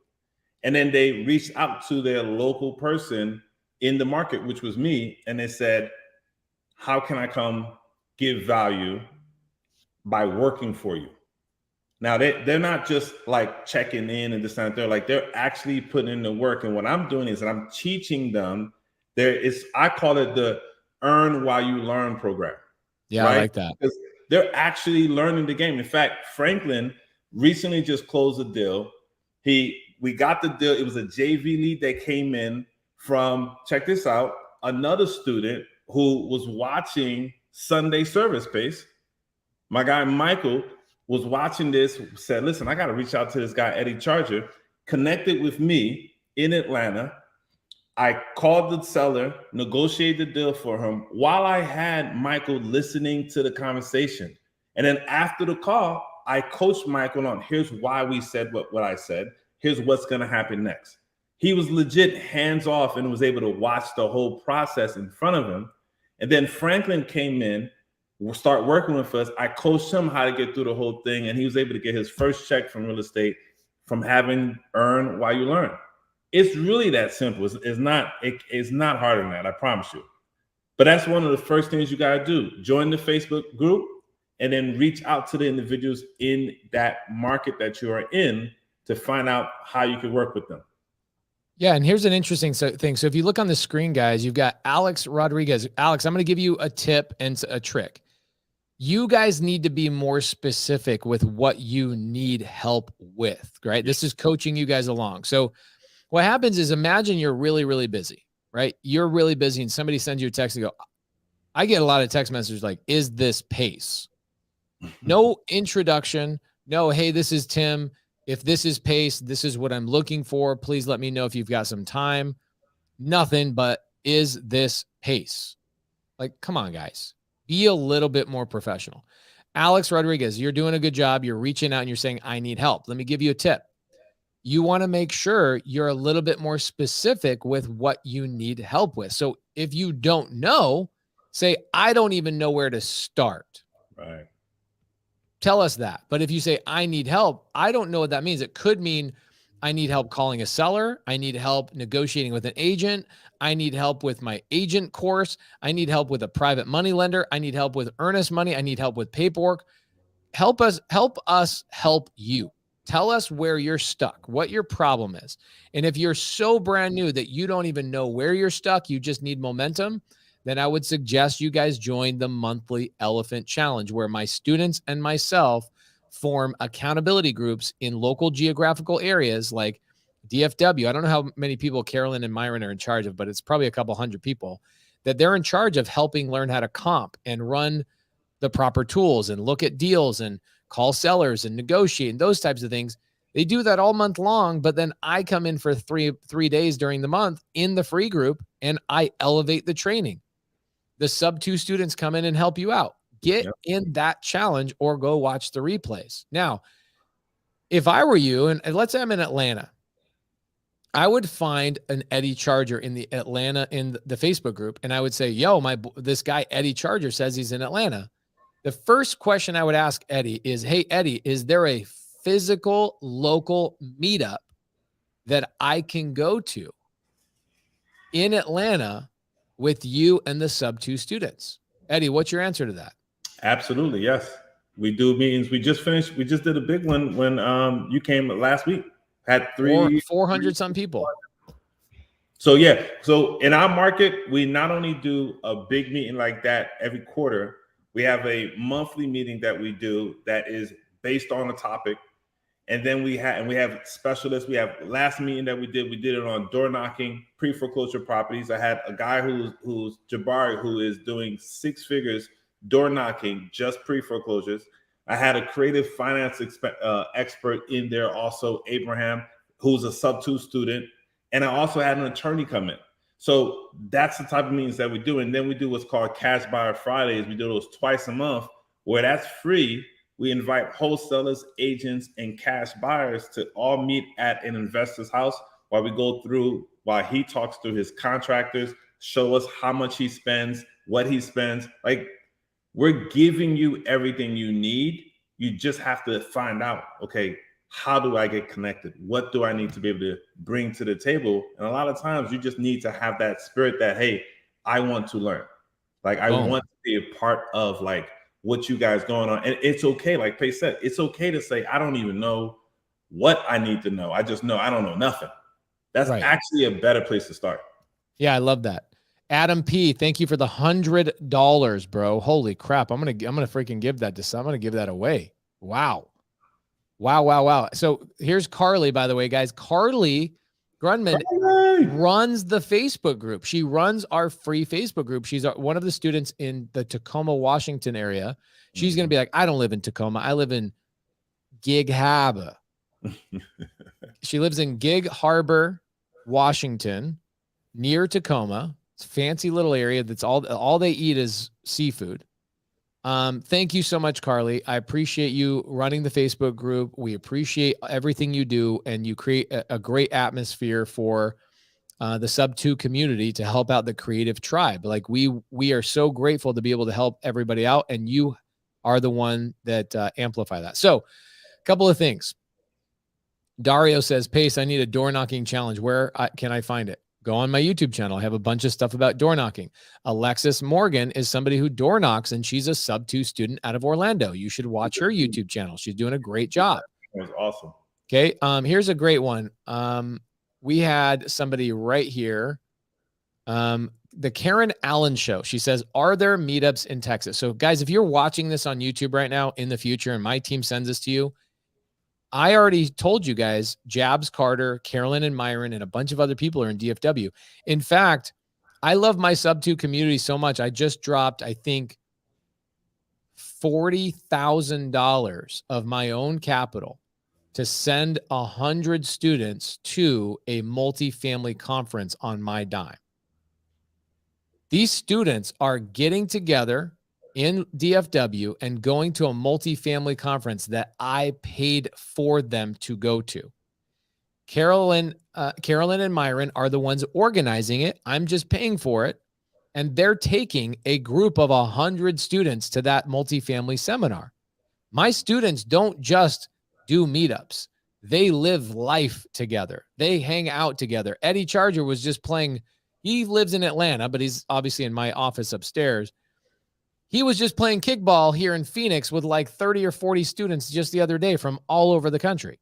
and then they reached out to their local person in the market, which was me. And they said, how can I come give value by working for you? Now they're not just like checking in and this and that. They're actually putting in the work. And what I'm doing is that I'm teaching them. I call it the earn while you learn program. Yeah, right? I like that. Because they're actually learning the game. In fact, Franklin recently just closed a deal. We got the deal. It was a JV lead that came in from, check this out, another student who was watching Sunday Service Pace. My guy Michael was watching this, said, listen, I got to reach out to this guy, Eddie Charger, connected with me in Atlanta. I called the seller, negotiated the deal for him while I had Michael listening to the conversation. And then after the call, I coached Michael on here's why we said what I said. Here's what's going to happen next. He was legit hands off and was able to watch the whole process in front of him. And then Franklin came in, start working with us. I coached him how to get through the whole thing, and he was able to get his first check from real estate from having earn while you learn. It's really that simple. It's not harder than that, I promise you. But that's one of the first things you got to do. Join the Facebook group and then reach out to the individuals in that market that you are in to find out how you can work with them. Yeah, and here's an interesting thing. So if you look on the screen, guys, you've got Alex Rodriguez. Alex, I'm going to give you a tip and a trick. You guys need to be more specific with what you need help with, right? This is coaching you guys along. So what happens is, imagine you're really, really busy, right? You're really busy and somebody sends you a text and go, I get a lot of text messages like, is this pace? No introduction. No, hey, this is Tim. If this is pace, this is what I'm looking for. Please let me know if you've got some time. Nothing but, is this pace? Like, come on, guys. Be a little bit more professional. Alex Rodriguez, you're doing a good job. You're reaching out and you're saying, I need help. Let me give you a tip. You want to make sure you're a little bit more specific with what you need help with. So if you don't know, say, I don't even know where to start. Right. Tell us that. But if you say, I need help, I don't know what that means. It could mean I need help calling a seller. I need help negotiating with an agent. I need help with my agent course. I need help with a private money lender. I need help with earnest money. I need help with paperwork. Help us help you. Tell us where you're stuck, what your problem is. And if you're so brand new that you don't even know where you're stuck, you just need momentum, then I would suggest you guys join the monthly Elephant Challenge, where my students and myself form accountability groups in local geographical areas like DFW. I don't know how many people Carolyn and Myron are in charge of, but it's probably a couple hundred people that they're in charge of helping learn how to comp and run the proper tools and look at deals and call sellers and negotiate and those types of things. They do that all month long, but then I come in for three days during the month in the free group and I elevate the training. The sub-2 students come in and help you out. Get in that challenge or go watch the replays. Now, if I were you, and let's say I'm in Atlanta, I would find an Eddie Charger in the Atlanta, in the Facebook group, and I would say, yo, this guy Eddie Charger says he's in Atlanta. The first question I would ask Eddie is, hey, Eddie, is there a physical local meetup that I can go to in Atlanta with you and the sub-2 students? Eddie, what's your answer to that? Absolutely, yes. We do meetings. We just did a big one when you came last week. Had 400 some people. So yeah. So in our market, we not only do a big meeting like that every quarter, we have a monthly meeting that we do that is based on a topic. And then we have specialists. We have last meeting that we did it on door knocking, pre-foreclosure properties. I had a guy who's Jabari, who is doing 6 figures door knocking, just pre-foreclosures. I had a creative finance expert in there also, Abraham, who's a sub-2 student. And I also had an attorney come in. So that's the type of meetings that we do. And then we do what's called Cash Buyer Fridays. We do those twice a month where that's free. We invite wholesalers, agents, and cash buyers to all meet at an investor's house while he talks through his contractors, show us how much he spends, what he spends. Like, we're giving you everything you need. You just have to find out, okay, how do I get connected? What do I need to be able to bring to the table? And a lot of times you just need to have that spirit that, hey, I want to learn. Like, I want to be a part of like what you guys going on. And it's okay. Like Pace said, it's okay to say, I don't even know what I need to know. I just know I don't know nothing. That's actually a better place to start. Yeah, I love that. Adam P, thank you for the $100, bro. Holy crap. I'm gonna freaking give that to some. I'm gonna give that away. Wow. So here's Carly, by the way, guys. Carly Grunman runs the Facebook group. She runs our free Facebook group. She's one of the students in the Tacoma, Washington area. She's going to be like, I don't live in Tacoma. I live in Gig Harbor. She lives in Gig Harbor, Washington, near Tacoma. It's a fancy little area that's all they eat is seafood. Thank you so much, Carly. I appreciate you running the Facebook group. We appreciate everything you do, and you create a great atmosphere for the sub-2 community to help out the creative tribe. Like we are so grateful to be able to help everybody out, and you are the one that amplify that. So, a couple of things. Dario says, Pace, I need a door knocking challenge. Where can I find it? Go on my YouTube channel. I have a bunch of stuff about door knocking. Alexis Morgan is somebody who door knocks, and she's a sub-2 student out of Orlando. You should watch her YouTube channel. She's doing a great job. That was awesome. Okay. Here's a great one. We had somebody right here. The Karen Allen Show. She says, are there meetups in Texas? So guys, if you're watching this on YouTube right now in the future and my team sends this to you, I already told you guys, Jabs Carter, Carolyn and Myron, and a bunch of other people are in DFW. In fact, I love my sub-2 community so much. I just dropped, I think, $40,000 of my own capital to send 100 students to a multifamily conference on my dime. These students are getting together in DFW and going to a multifamily conference that I paid for them to go to. Carolyn and Myron are the ones organizing it. I'm just paying for it. And they're taking a group of 100 students to that multifamily seminar. My students don't just do meetups. They live life together. They hang out together. Eddie Charger was just playing. He lives in Atlanta, but he's obviously in my office upstairs. He was just playing kickball here in Phoenix with like 30 or 40 students just the other day from all over the country.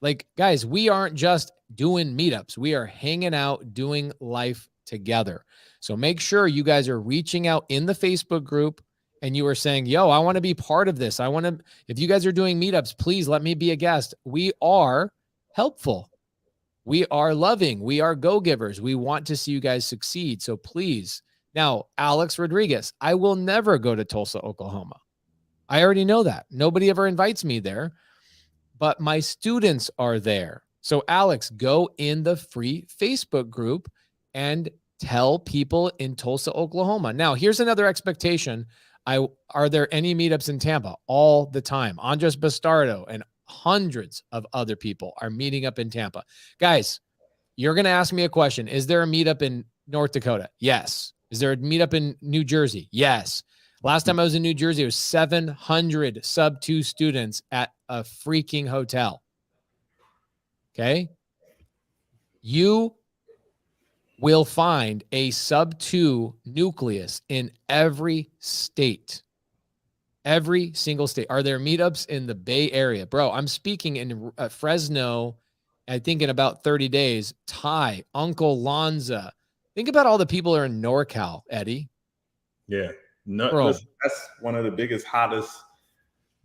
Like, guys, we aren't just doing meetups. We are hanging out, doing life together. So make sure you guys are reaching out in the Facebook group and you are saying, yo, I want to be part of this. If you guys are doing meetups, please let me be a guest. We are helpful. We are loving. We are go-givers. We want to see you guys succeed. So please. Now, Alex Rodriguez, I will never go to Tulsa, Oklahoma. I already know that. Nobody ever invites me there, but my students are there. So Alex, go in the free Facebook group and tell people in Tulsa, Oklahoma. Now, here's another expectation. Are there any meetups in Tampa? All the time. Andres Bastardo and hundreds of other people are meeting up in Tampa. Guys, you're going to ask me a question. Is there a meetup in North Dakota? Yes. Is there a meetup in New Jersey? Yes. Last time I was in New Jersey, it was 700 sub-2 students at a freaking hotel. Okay. You will find a sub-2 nucleus in every state. Every single state. Are there meetups in the Bay Area? Bro, I'm speaking in Fresno, I think in about 30 days. Ty, Uncle Lonza. Think about all the people who are in NorCal, Eddie. Yeah. No, listen, that's one of the biggest, hottest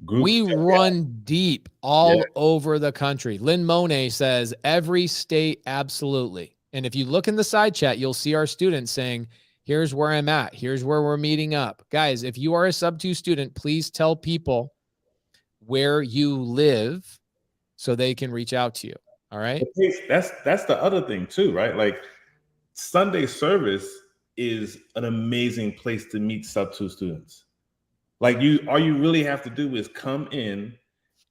groups. We run deep all over the country. Lynn Monet says every state, absolutely. And if you look in the side chat, you'll see our students saying, here's where I'm at. Here's where we're meeting up. Guys, if you are a sub-2 student, please tell people where you live so they can reach out to you. All right. That's the other thing too, right? Like Sunday service is an amazing place to meet sub-2 students. Like all you really have to do is come in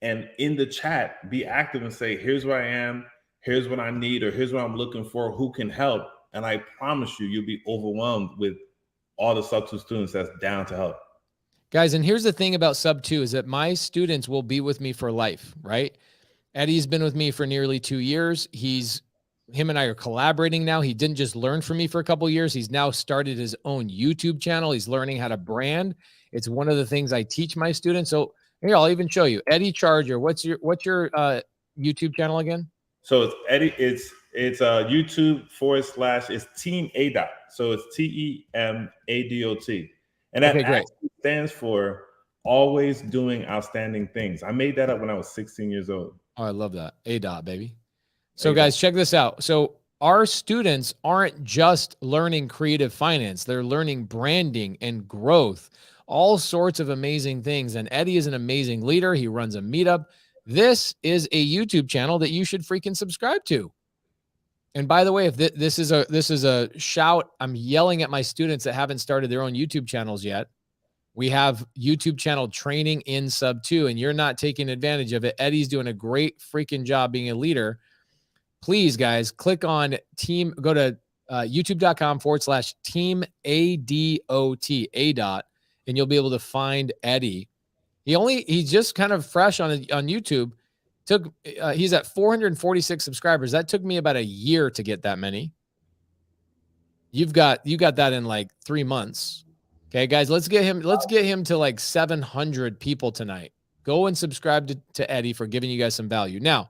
and in the chat, be active and say, here's where I am. Here's what I need, or here's what I'm looking for. Who can help? And I promise you'll be overwhelmed with all the sub-2 students that's down to help. Guys, and here's the thing about sub-2 is that my students will be with me for life, right? Eddie's been with me for nearly 2 years. Him and I are collaborating now. He didn't just learn from me for a couple of years. He's now started his own YouTube channel. He's learning how to brand. It's one of the things I teach my students. So here, I'll even show you. Eddie Charger, what's your YouTube channel again? So it's Eddie, it's YouTube / it's Team ADOT. So it's TEMADOT. And that actually stands for always doing outstanding things. I made that up when I was 16 years old. Oh, I love that. ADOT, baby. So guys, check this out. So our students aren't just learning creative finance. They're learning branding and growth, all sorts of amazing things. And Eddie is an amazing leader. He runs a meetup. This is a YouTube channel that you should freaking subscribe to. And by the way, if this is a shout, I'm yelling at my students that haven't started their own YouTube channels yet. We have YouTube channel training in sub 2, and you're not taking advantage of it. Eddie's doing a great freaking job being a leader. Please, guys, click on go to youtube.com/team ADOT, and you'll be able to find Eddie. He's just kind of fresh on YouTube. He's at 446 subscribers. That took me about a year to get that many. You got that in like 3 months. Okay, guys, let's get him to like 700 people tonight. Go and subscribe to Eddie for giving you guys some value. Now,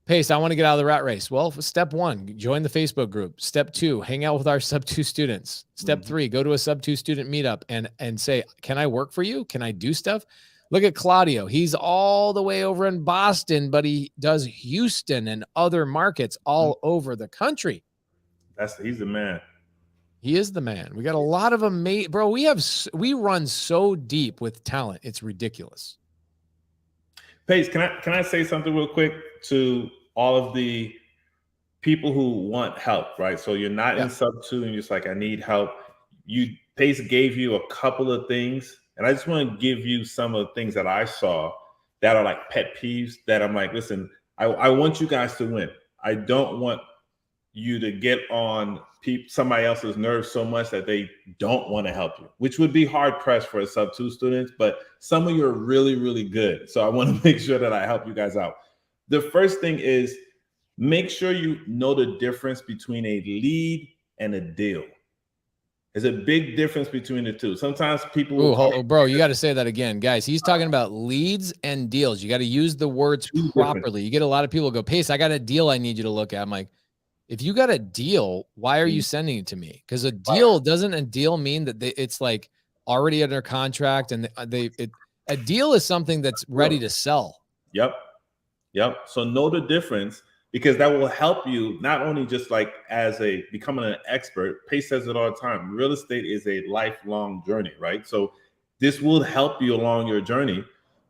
Pace, I want to get out of the rat race. Well, step 1, join the Facebook group. Step 2, hang out with our sub 2 students. Step 3, go to a sub 2 student meetup and say, can I work for you? Can I do stuff? Look at Claudio. He's all the way over in Boston, but he does Houston and other markets all over the country. He's the man. He is the man. We got a lot of amazing, bro. We run so deep with talent. It's ridiculous. Pace, can I say something real quick to all of the people who want help, right? So you're not in sub 2 and you're just like, I need help. Pace gave you a couple of things, and I just want to give you some of the things that I saw that are like pet peeves that I'm like, listen, I want you guys to win. I don't want you to get on somebody else's nerves so much that they don't want to help you, which would be hard pressed for a sub 2 students, but some of you are really, really good. So I want to make sure that I help you guys out. The first thing is make sure you know the difference between a lead and a deal. There's a big difference between the two. Sometimes people bro, you got to say that again, guys. He's talking about leads and deals. You got to use the words properly. You get a lot of people go, Pace, I got a deal I need you to look at. I'm like, if you got a deal, why are you sending it to me? Because a deal mean that it's like already under contract, and a deal is something that's ready to sell. Yep. So know the difference, because that will help you not only just like becoming an expert. Pace says it all the time. Real estate is a lifelong journey, right? So this will help you along your journey,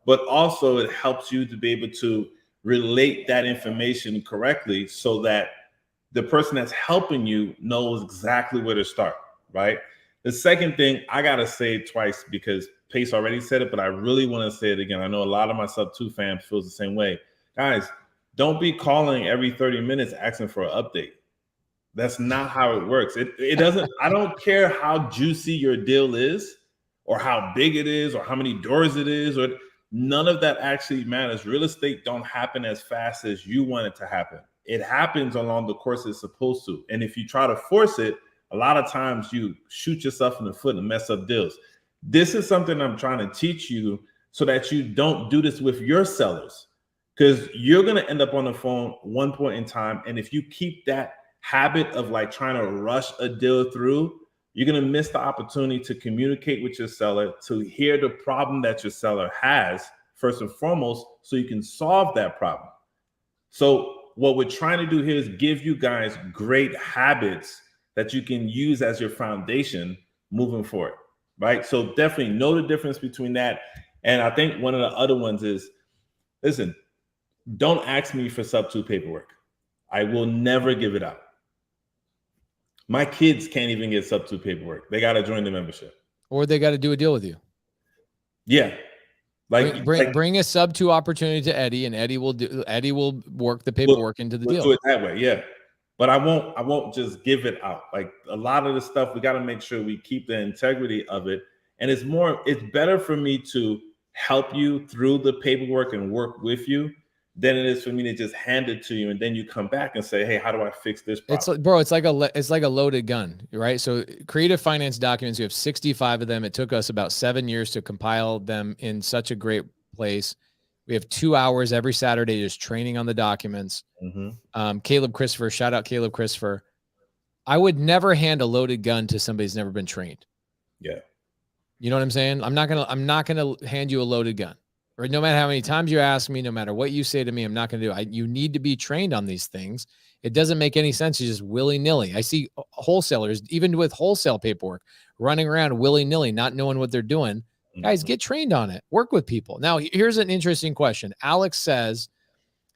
but also it helps you to be able to relate that information correctly so that the person that's helping you knows exactly where to start, right? The second thing, I got to say it twice because Pace already said it, but I really want to say it again. I know a lot of my sub 2 fans feels the same way. Guys, don't be calling every 30 minutes asking for an update. That's not how it works. It doesn't, I don't care how juicy your deal is or how big it is or how many doors it is, or none of that actually matters. Real estate don't happen as fast as you want it to happen. It happens along the course it's supposed to. And if you try to force it, a lot of times you shoot yourself in the foot and mess up deals. This is something I'm trying to teach you so that you don't do this with your sellers, because you're going to end up on the phone one point in time. And if you keep that habit of like trying to rush a deal through, you're going to miss the opportunity to communicate with your seller, to hear the problem that your seller has first and foremost, so you can solve that problem. So what we're trying to do here is give you guys great habits that you can use as your foundation moving forward, right? So definitely know the difference between that. And I think one of the other ones is, listen, don't ask me for sub 2 paperwork. I will never give it out. My kids can't even get sub 2 paperwork. They got to join the membership. Or they got to do a deal with you. Yeah. Like bring a sub 2 opportunity to Eddie, and Eddie will work the paperwork into the deal. Do it that way, yeah. But I won't just give it out. Like a lot of the stuff, we got to make sure we keep the integrity of it. And it's better for me to help you through the paperwork and work with you than it is for me to just hand it to you and then you come back and say, hey, how do I fix this problem? It's like a loaded gun, right? So creative finance documents, we have 65 of them. It took us about 7 years to compile them in such a great place. We have 2 hours every Saturday just training on the documents. Caleb Christopher, shout out Caleb Christopher. I would never hand a loaded gun to somebody who's never been trained. Yeah. You know what I'm saying? I'm not gonna hand you a loaded gun. Or no matter how many times you ask me, no matter what you say to me, I'm not going to do it. You need to be trained on these things. It doesn't make any sense to just willy-nilly. I see wholesalers, even with wholesale paperwork, running around willy-nilly, not knowing what they're doing. Guys, get trained on it. Work with people. Now, here's an interesting question. Alex says,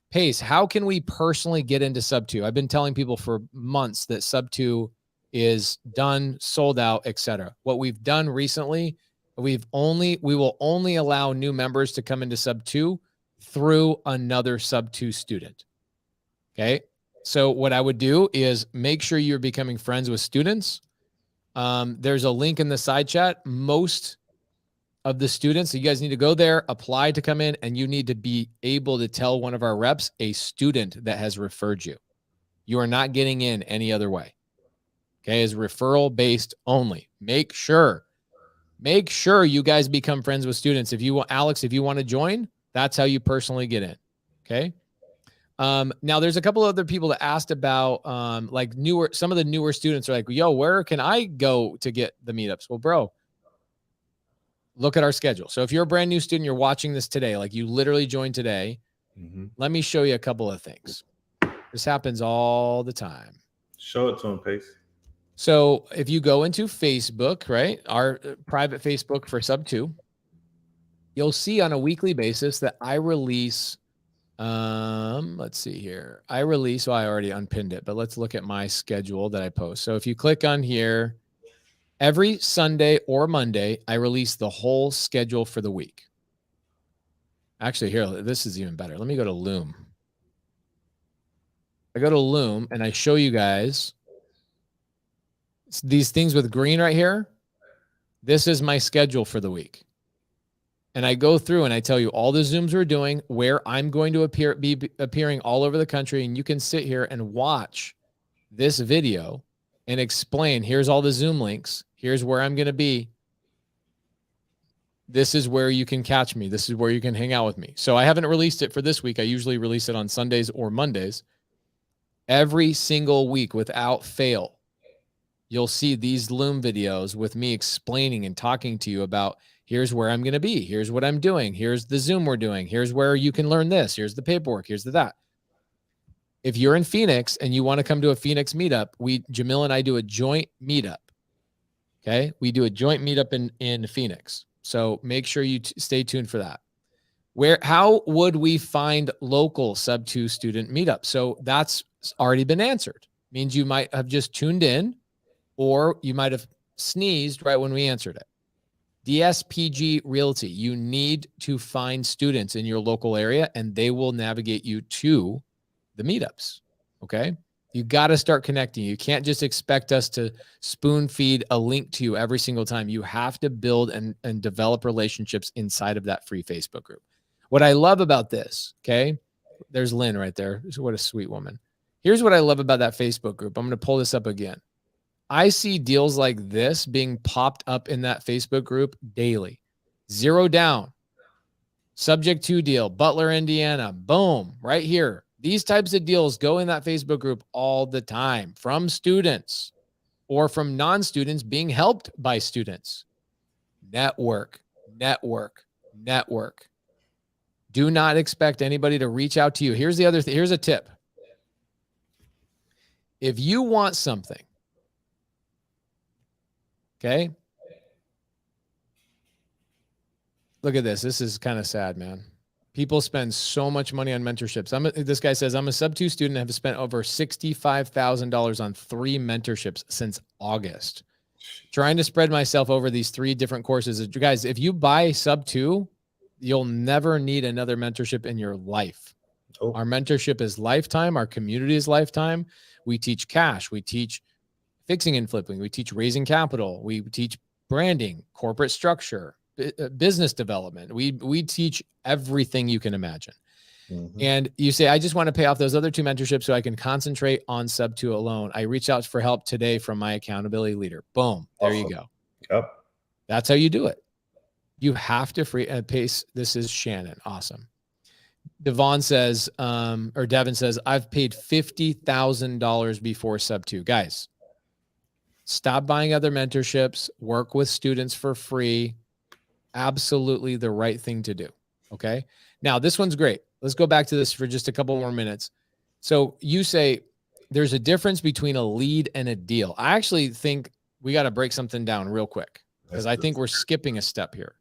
Pace, how can we personally get into sub 2? I've been telling people for months that sub 2 is done, sold out, etc. What we've done recently, we will only allow new members to come into sub 2 through another sub 2 student. Okay. So what I would do is make sure you're becoming friends with students. There's a link in the side chat. Most of the students, so you guys need to go there, apply to come in, and you need to be able to tell one of our reps a student that has referred you. You are not getting in any other way. Okay, is referral based only. Make sure you guys become friends with students. If you want, Alex, if you want to join, that's how you personally get in. Okay. Now there's a couple other people that asked about some of the newer students are like, yo, where can I go to get the meetups? Well, bro, look at our schedule. So if you're a brand new student, you're watching this today, like you literally joined today. Let me show you a couple of things. This happens all the time. Show it to him, Pace. So if you go into Facebook, right, our private Facebook for sub 2, you'll see on a weekly basis that I release, let's see here. I already unpinned it, but let's look at my schedule that I post. So if you click on here, every Sunday or Monday, I release the whole schedule for the week. Actually, here, this is even better. Let me go to Loom. I go to Loom and I show you guys these things with green right here. This is my schedule for the week. And I go through and I tell you all the Zooms we're doing, where I'm going to be appearing all over the country. And you can sit here and watch this video and explain, here's all the Zoom links. Here's where I'm going to be. This is where you can catch me. This is where you can hang out with me. So I haven't released it for this week. I usually release it on Sundays or Mondays. Every single week without fail, you'll see these Loom videos with me explaining and talking to you about, here's where I'm going to be. Here's what I'm doing. Here's the Zoom we're doing. Here's where you can learn this. Here's the paperwork. Here's that. If you're in Phoenix and you want to come to a Phoenix meetup, Jamil and I do a joint meetup. Okay. We do a joint meetup in Phoenix. So make sure you stay tuned for that. How would we find local sub 2 student meetup? So that's already been answered. Means you might have just tuned in, or you might have sneezed right when we answered it. DSPG Realty, you need to find students in your local area and they will navigate you to the meetups. Okay. You got to start connecting. You can't just expect us to spoon feed a link to you every single time. You have to build and develop relationships inside of that free Facebook group. What I love about this, okay, there's Lynn right there. What a sweet woman. Here's what I love about that Facebook group. I'm going to pull this up again. I see deals like this being popped up in that Facebook group daily. Zero down. Subject to deal. Butler, Indiana. Boom. Right here. These types of deals go in that Facebook group all the time from students or from non-students being helped by students. Network, network, network. Do not expect anybody to reach out to you. Here's the other thing. Here's a tip. If you want something, okay, look at this. This is kind of sad, man. People spend so much money on mentorships. This guy says, I'm a sub 2 student and have spent over $65,000 on 3 mentorships since August. Trying to spread myself over these 3 different courses. Guys, if you buy sub 2, you'll never need another mentorship in your life. Oh. Our mentorship is lifetime. Our community is lifetime. We teach cash. We teach fixing and flipping. We teach raising capital. We teach branding, corporate structure, business development. We teach everything you can imagine. Mm-hmm. And you say, I just want to pay off those other 2 mentorships so I can concentrate on sub 2 alone. I reached out for help today from my accountability leader. Boom. There awesome. You go. Yep. That's how you do it. You have to pace. This is Shannon. Awesome. Devon says, or Devin says, I've paid $50,000 before sub 2. Guys, stop buying other mentorships, work with students for free. Absolutely the right thing to do. Okay. Now this one's great. Let's go back to this for just a couple more minutes. So you say there's a difference between a lead and a deal. I actually think we got to break something down real quick because I think we're skipping a step here.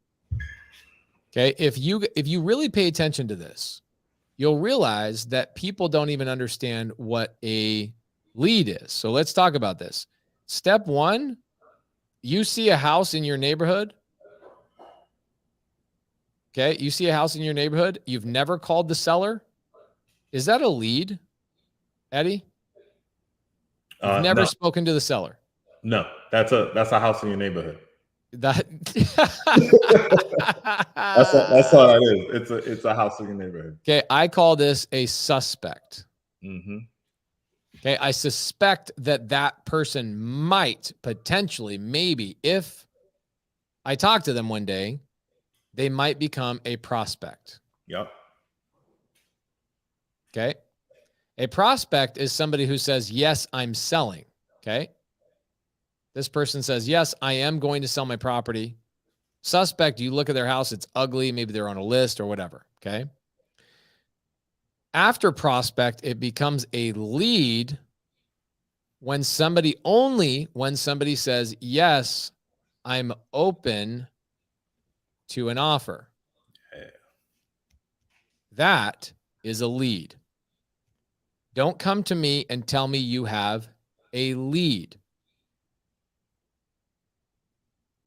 Okay. If you really pay attention to this, you'll realize that people don't even understand what a lead is. So let's talk about this. Step one, you see a house in your neighborhood. Okay. You see a house in your neighborhood. You've never called the seller. Is that a lead, Eddie? You've never spoken to the seller. No, that's a house in your neighborhood. That that's all that is. It's a house in your neighborhood. Okay. I call this a suspect. Mm-hmm. Okay. I suspect that person might potentially, maybe, if I talk to them one day, they might become a prospect. Yep. Okay. A prospect is somebody who says, yes, I'm selling. Okay. This person says, yes, I am going to sell my property. Suspect, you look at their house, it's ugly. Maybe they're on a list or whatever. Okay. After prospect, it becomes a lead when somebody says, yes, I'm open to an offer. Yeah. That is a lead. Don't come to me and tell me you have a lead.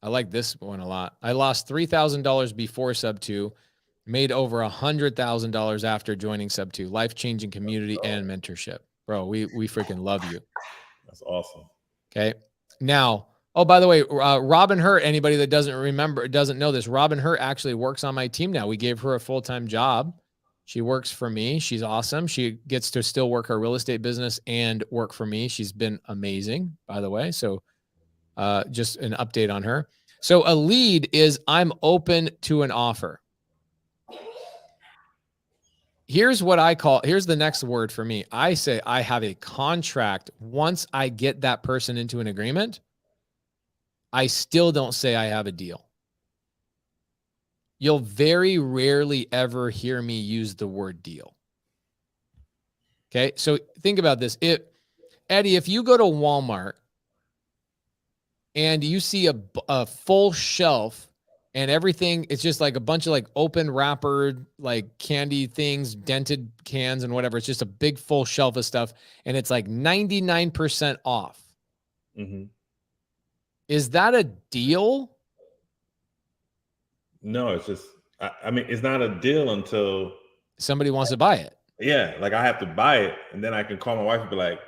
I like this one a lot. I lost $3,000 before sub 2, made over $100,000 after joining sub 2. Life-changing community and mentorship. Bro, we freaking love you. That's awesome. Okay. Now, oh, by the way, Robin Hurt, anybody that doesn't know this, Robin Hurt actually works on my team now. We gave her a full-time job. She works for me. She's awesome. She gets to still work her real estate business and work for me. She's been amazing, by the way. So just an update on her. So a lead is I'm open to an offer. Here's the next word for me. I say I have a contract. Once I get that person into an agreement, I still don't say I have a deal. You'll very rarely ever hear me use the word deal. Okay. So think about this. Eddie, if you go to Walmart and you see a full shelf and everything, it's just like a bunch of like open wrapper, like candy things, dented cans and whatever. It's just a big full shelf of stuff. And it's like 99% off. Mm-hmm. Is that a deal? No, it's just, I mean, it's not a deal until somebody wants to buy it. Yeah. Like I have to buy it and then I can call my wife and be like,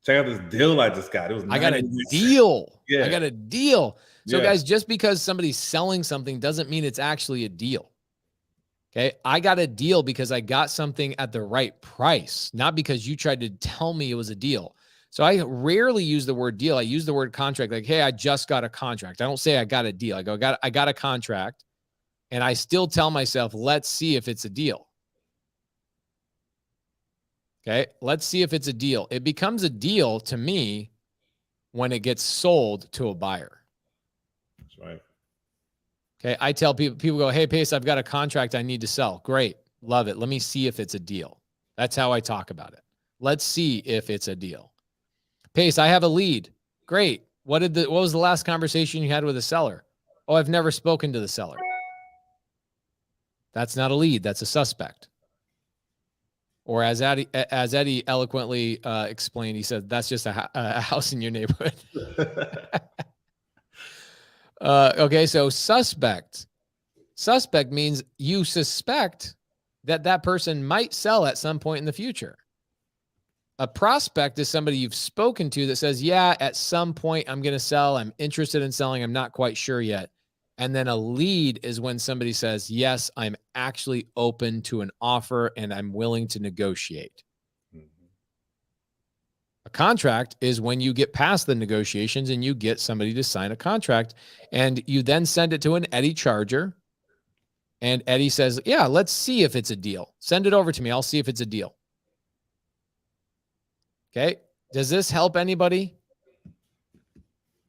check out this deal I just got. I got a deal. Yeah. I got a deal. So guys, just because somebody's selling something doesn't mean it's actually a deal. Okay. I got a deal because I got something at the right price, not because you tried to tell me it was a deal. So I rarely use the word deal. I use the word contract. Like, hey, I just got a contract. I don't say I got a deal. I go, I got a contract. And I still tell myself, let's see if it's a deal. Okay. Let's see if it's a deal. It becomes a deal to me when it gets sold to a buyer. That's right. Okay. I tell people go, hey, Pace, I've got a contract I need to sell. Great. Love it. Let me see if it's a deal. That's how I talk about it. Let's see if it's a deal. Pace, I have a lead. Great. What was the last conversation you had with a seller? Oh, I've never spoken to the seller. That's not a lead. That's a suspect. Or as Eddie eloquently explained, he said, that's just a house in your neighborhood. Okay, so suspect. Suspect means you suspect that person might sell at some point in the future. A prospect is somebody you've spoken to that says, yeah, at some point I'm going to sell. I'm interested in selling. I'm not quite sure yet. And then a lead is when somebody says, yes, I'm actually open to an offer and I'm willing to negotiate. Mm-hmm. A contract is when you get past the negotiations and you get somebody to sign a contract and you then send it to an Eddie charger. And Eddie says, yeah, let's see if it's a deal. Send it over to me. I'll see if it's a deal. Okay. Does this help anybody?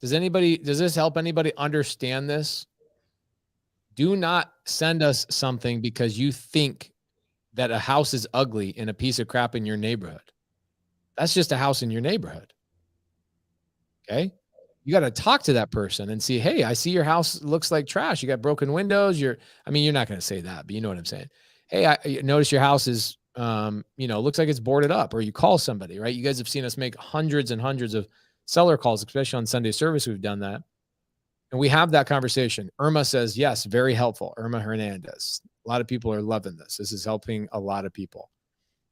Does this help anybody understand this? Do not send us something because you think that a house is ugly and a piece of crap in your neighborhood. That's just a house in your neighborhood. Okay. You got to talk to that person and see, hey, I see your house looks like trash. You got broken windows. You're not going to say that, but you know what I'm saying? Hey, I notice your house is, looks like it's boarded up, or you call somebody, right? You guys have seen us make hundreds and hundreds of seller calls, especially on Sunday service. We've done that. And we have that conversation. Irma says, yes, very helpful. Irma Hernandez. A lot of people are loving this. This is helping a lot of people.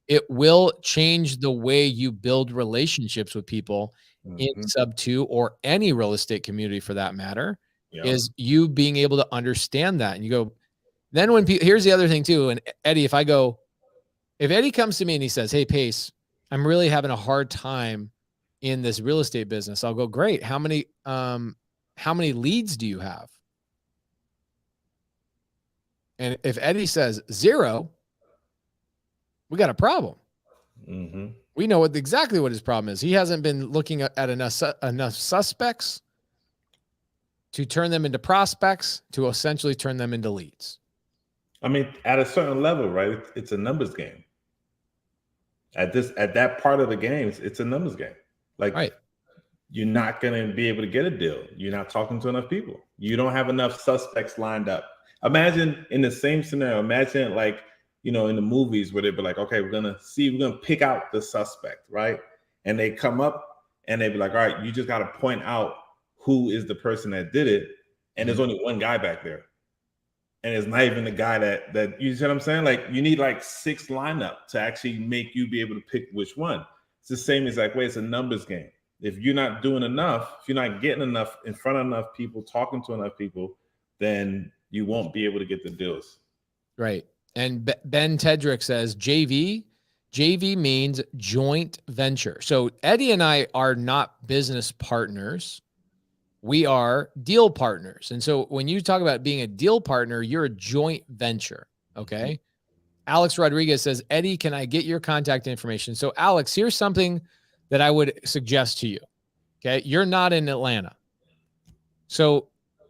It will change the way you build relationships with people in sub 2 or any real estate community for that matter, is you being able to understand that. And you go, then when people, here's the other thing too. And Eddie, if Eddie comes to me and he says, hey, Pace, I'm really having a hard time in this real estate business. I'll go, great. How many leads do you have? And if Eddie says 0, we got a problem. We know exactly what his problem is. He hasn't been looking at enough suspects to turn them into prospects, to essentially turn them into leads. I mean, at a certain level, right? It's a numbers game. At that part of the game, it's a numbers game. Like, right. You're not going to be able to get a deal. You're not talking to enough people. You don't have enough suspects lined up. Imagine in the same scenario, imagine like, in the movies where they'd be like, okay, we're going to pick out the suspect, right? And they come up and they'd be like, all right, you just got to point out who is the person that did it. And there's only one guy back there. And it's not even the guy that you see what I'm saying? Like, you need like 6 lineup to actually make you be able to pick which one. It's the same exact way. It's a numbers game. If you're not doing enough, if you're not getting enough in front of enough people, talking to enough people, then you won't be able to get the deals. Right. And Ben Tedrick says JV means joint venture. So Eddie and I are not business partners. We are deal partners. And so when you talk about being a deal partner, you're a joint venture. Okay. Alex Rodriguez says, Eddie, can I get your contact information? So Alex, here's something that I would suggest to you. Okay. You're not in Atlanta. So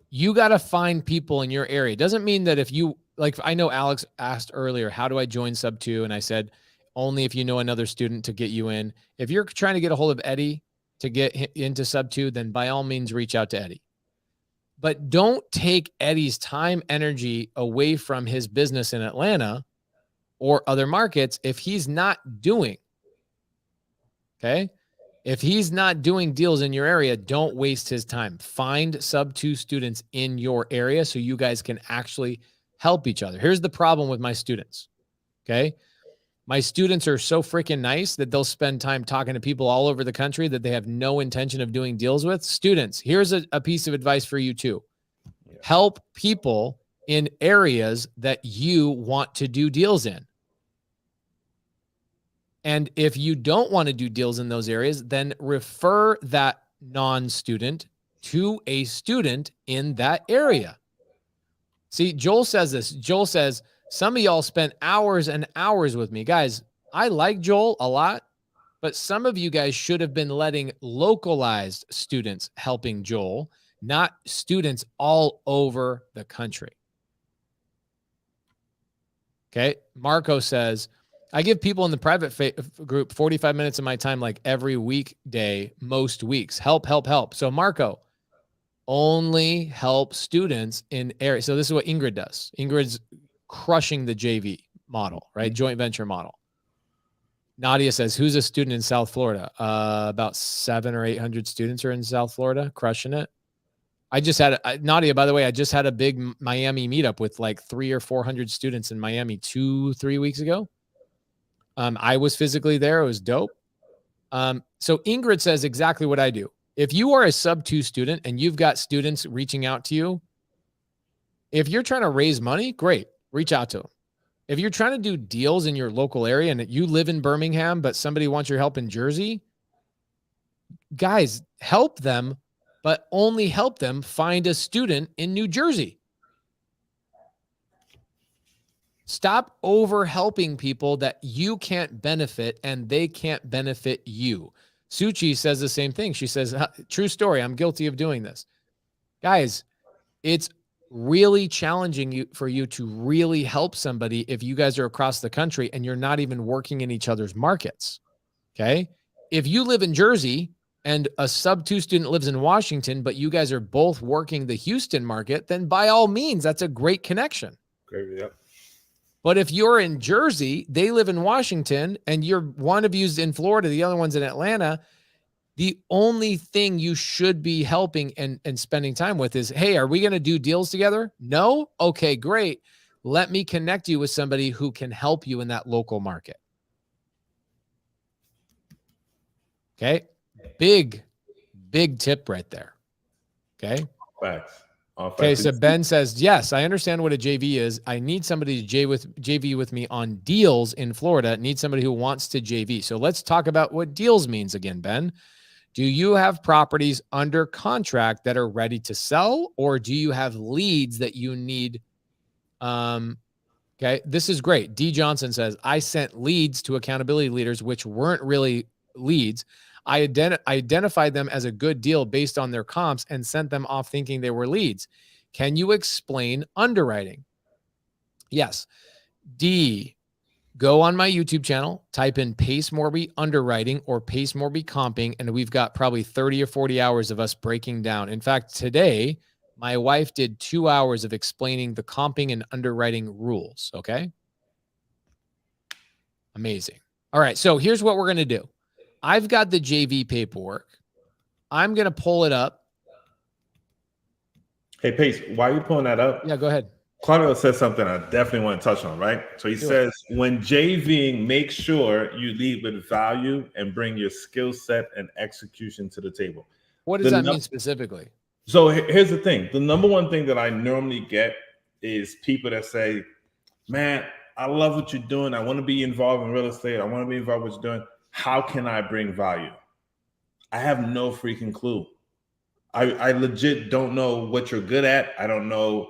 you got to find people in your area. It doesn't mean that if you, like, I know Alex asked earlier, how do I join sub 2? And I said, only if you know another student to get you in. If you're trying to get a hold of Eddie to get into sub 2, then by all means, reach out to Eddie. But don't take Eddie's time, energy away from his business in Atlanta or other markets if he's not doing. Okay. If he's not doing deals in your area, don't waste his time. Find sub 2 students in your area so you guys can actually help each other. Here's the problem with my students. Okay. My students are so freaking nice that they'll spend time talking to people all over the country that they have no intention of doing deals with. Students, here's a piece of advice for you too. Help people in areas that you want to do deals in. And if you don't want to do deals in those areas, then refer that non-student to a student in that area. See, Joel says this. Joel says, some of y'all spent hours and hours with me. Guys, I like Joel a lot, but some of you guys should have been letting localized students helping Joel, not students all over the country. Okay. Marco says, I give people in the private group 45 minutes of my time, like every weekday, most weeks. Help. So Marco, only help students in areas. So this is what Ingrid does. Ingrid's crushing the JV model, right? Joint venture model. Nadia says, who's a student in South Florida? About 700 or 800 students are in South Florida, crushing it. I just had Nadia, by the way, I just had a big Miami meetup with like 300 or 400 students in Miami 2-3 weeks ago. I was physically there. It was dope. So Ingrid says exactly what I do. If you are a sub 2 student and you've got students reaching out to you, if you're trying to raise money, great. Reach out to them. If you're trying to do deals in your local area and you live in Birmingham, but somebody wants your help in Jersey, guys, help them, but only help them find a student in New Jersey. Stop over helping people that you can't benefit and they can't benefit you. Suchi says the same thing. She says, true story, I'm guilty of doing this. Guys, it's really challenging for you to really help somebody if you guys are across the country and you're not even working in each other's markets. Okay. If you live in Jersey and a sub 2 student lives in Washington, but you guys are both working the Houston market, then by all means, that's a great connection. Great. Yep. But if you're in Jersey, they live in Washington, and one of you's in Florida, the other one's in Atlanta, The only thing you should be helping and spending time with is, hey, are we going to do deals together? No? Okay, great. Let me connect you with somebody who can help you in that local market. Okay. Big tip right there. Okay. Facts. Okay. So Ben says, yes, I understand what a JV is. I need somebody to JV with me on deals in Florida. Need somebody who wants to JV. So let's talk about what deals means again, Ben. Do you have properties under contract that are ready to sell, or do you have leads that you need? Okay, this is great. D. Johnson says, I sent leads to accountability leaders, which weren't really leads. I identified them as a good deal based on their comps and sent them off thinking they were leads. Can you explain underwriting? Yes. D. Go on my YouTube channel, type in Pace Morby underwriting or Pace Morby comping, and we've got probably 30 or 40 hours of us breaking down. In fact, today, my wife did 2 hours of explaining the comping and underwriting rules. Okay. Amazing. All right. So here's what we're going to do. I've got the JV paperwork. I'm going to pull it up. Hey, Pace, why are you pulling that up? Yeah, go ahead. Claudio said something I definitely want to touch on, right? So he says, when JVing, make sure you lead with value and bring your skill set and execution to the table. What does that mean specifically? So here's the thing. The number one thing that I normally get is people that say, man, I love what you're doing. I want to be involved in real estate. I want to be involved in what you're doing. How can I bring value? I have no freaking clue. I legit don't know what you're good at. I don't know,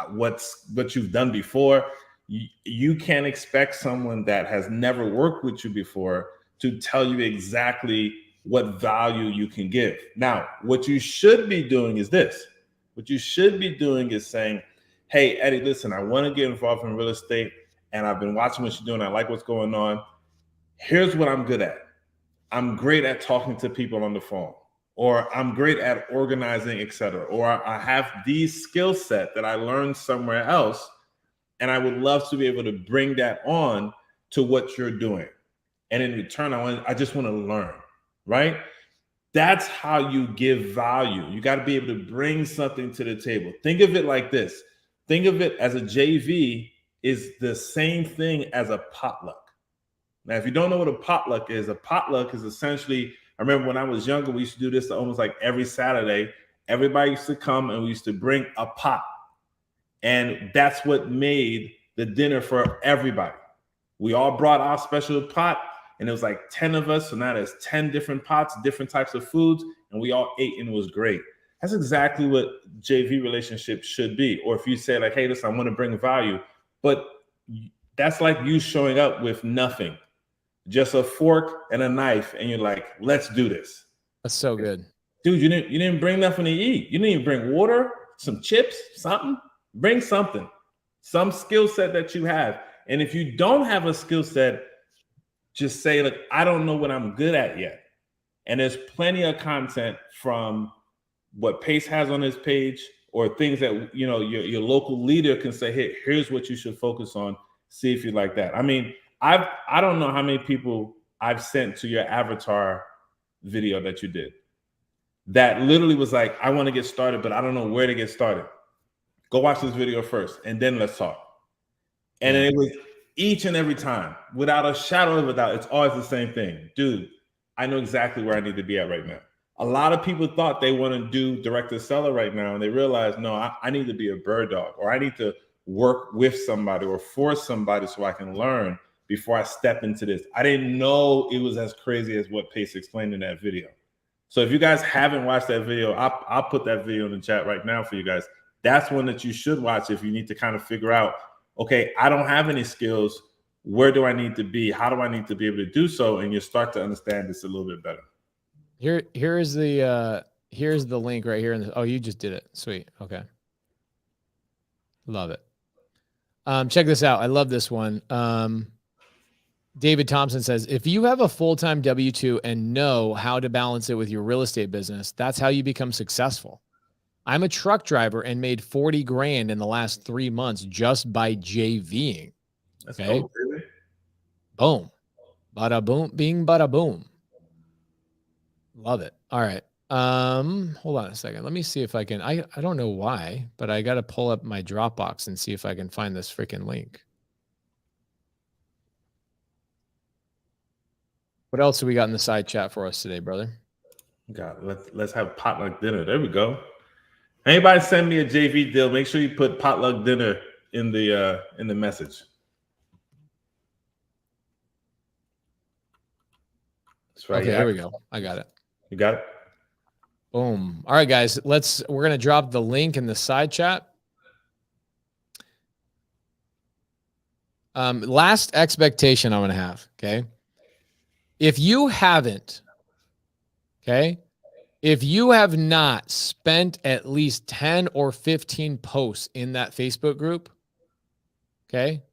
what you've done before. You can't expect someone that has never worked with you before to tell you exactly what value you can give. Now, what you should be doing is this. What you should be doing is saying, hey, Eddie, listen, I want to get involved in real estate, and I've been watching what you're doing. I like what's going on. Here's what I'm good at. I'm great at talking to people on the phone, or I'm great at organizing, etc. Or I have these skill set that I learned somewhere else, and I would love to be able to bring that on to what you're doing. And in return, I just want to learn, right? That's how you give value. You got to be able to bring something to the table. Think of it like this. Think of it as a JV is the same thing as a potluck. Now, if you don't know what a potluck is essentially, I remember when I was younger, we used to do this almost like every Saturday. Everybody used to come and we used to bring a pot. And that's what made the dinner for everybody. We all brought our special pot, and it was like 10 of us. So now there's 10 different pots, different types of foods, and we all ate and it was great. That's exactly what JV relationships should be. Or if you say like, hey, listen, I want to bring value, but that's like you showing up with nothing, just a fork and a knife, and you're like, let's do this. That's so good. Dude, you didn't bring nothing to eat. You didn't even bring water, some chips, something. Bring something, some skill set that you have. And if you don't have a skill set, just say, look, I don't know what I'm good at yet. And there's plenty of content from what Pace has on his page, or things that your local leader can say, hey, here's what you should focus on. See if you like that. I mean, I don't know how many people I've sent to your avatar video that you did that literally was like, I want to get started, but I don't know where to get started. Go watch this video first, and then let's talk. And it was each and every time, without a shadow of a doubt, it's always the same thing. Dude, I know exactly where I need to be at right now. A lot of people thought they want to do direct to seller right now, and they realize, no, I need to be a bird dog, or I need to work with somebody or for somebody so I can learn before I step into this. I didn't know it was as crazy as what Pace explained in that video. So if you guys haven't watched that video, I'll put that video in the chat right now for you guys. That's one that you should watch if you need to kind of figure out, okay, I don't have any skills. Where do I need to be? How do I need to be able to do so? And you start to understand this a little bit better. Here's the link right here. Oh, you just did it. Sweet. Okay. Love it. Check this out. I love this one. David Thompson says, if you have a full-time W-2 and know how to balance it with your real estate business, that's how you become successful. I'm a truck driver and made 40 grand in the last 3 months just by JVing. Okay. Cool, really? Boom. Bada boom. Bing, bada boom. Love it. All right. Hold on a second. Let me see if I can. I don't know why, but I got to pull up my Dropbox and see if I can find this freaking link. What else do we got in the side chat for us today, brother? Let's have potluck dinner. There we go. Anybody send me a JV deal, make sure you put potluck dinner in the message. That's right. Okay, here we go. I got it. You got it? Boom. All right, guys. We're gonna drop the link in the side chat. Last expectation I'm gonna have. Okay. If you haven't, okay, if you have not spent at least 10 or 15 posts in that Facebook group, okay,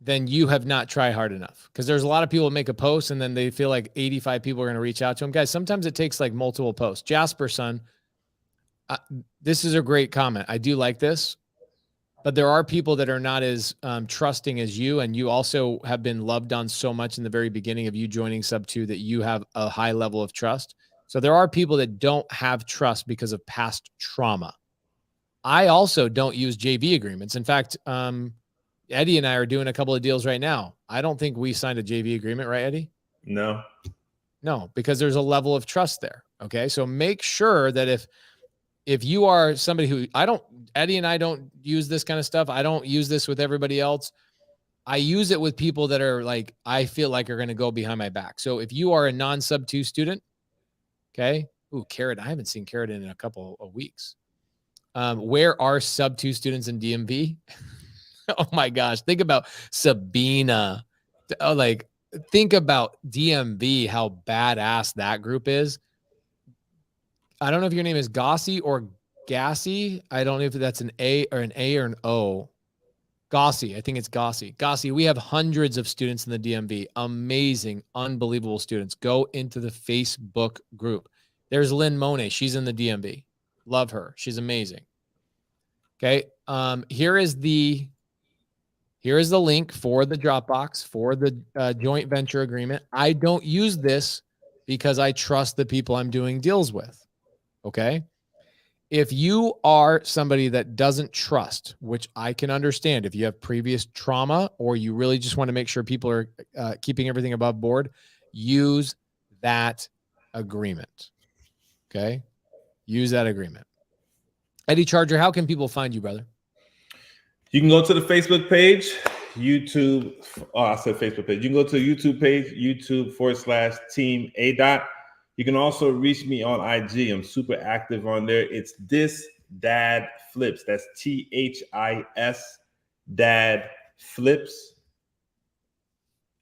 then you have not tried hard enough. Because there's a lot of people that make a post and then they feel like 85 people are going to reach out to them. Guys, sometimes it takes like multiple posts. Jasper, son, this is a great comment. I do like this. But there are people that are not as trusting as you, and you also have been loved on so much in the very beginning of you joining Sub2 that you have a high level of trust. So there are people that don't have trust because of past trauma. I also don't use JV agreements. In fact, Eddie and I are doing a couple of deals right now. I don't think we signed a JV agreement, right, Eddie? No, because there's a level of trust there. Okay, so make sure that if you are somebody who Eddie and I don't use this kind of stuff. I don't use this with everybody else. I use it with people that are like, I feel like are going to go behind my back. So if you are a non-sub2 student, okay. Ooh, Carrot. I haven't seen Carrot in a couple of weeks. Where are sub2 students in DMV? Oh my gosh. Think about Sabina. Think about DMV, how badass that group is. I don't know if your name is Gossi or Gassy. I don't know if that's an A or an O. Gossi. I think it's Gossi. Gossi, we have hundreds of students in the DMV. Amazing, unbelievable students. Go into the Facebook group. There's Lynn Monet. She's in the DMV. Love her. She's amazing. Okay. Here is the link for the Dropbox for the joint venture agreement. I don't use this because I trust the people I'm doing deals with. Okay. If you are somebody that doesn't trust, which I can understand, if you have previous trauma or you really just want to make sure people are keeping everything above board, use that agreement. Okay. Use that agreement. Eddie Charger, how can people find you, brother? You can go to the Facebook page, YouTube. Oh, I said Facebook page. You can go to the YouTube page, YouTube.com/Team A. You can also reach me on IG. I'm super active on there. It's This Dad Flips. That's THIS Dad Flips.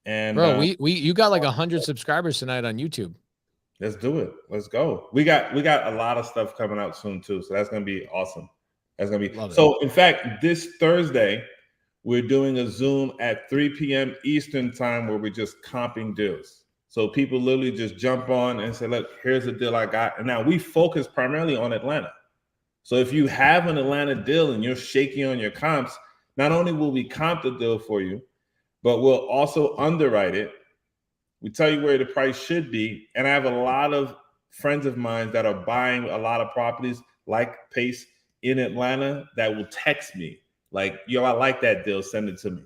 And bro, you got like 100 subscribers tonight on YouTube. Let's do it. Let's go. We got a lot of stuff coming out soon too. So that's gonna be awesome. That's gonna be so. In fact, this Thursday we're doing a Zoom at 3 p.m. Eastern time where we're just comping deals. So people literally just jump on and say, look, here's a deal I got. And now we focus primarily on Atlanta. So if you have an Atlanta deal and you're shaky on your comps, not only will we comp the deal for you, but we'll also underwrite it. We tell you where the price should be. And I have a lot of friends of mine that are buying a lot of properties like Pace in Atlanta that will text me like, yo, I like that deal. Send it to me.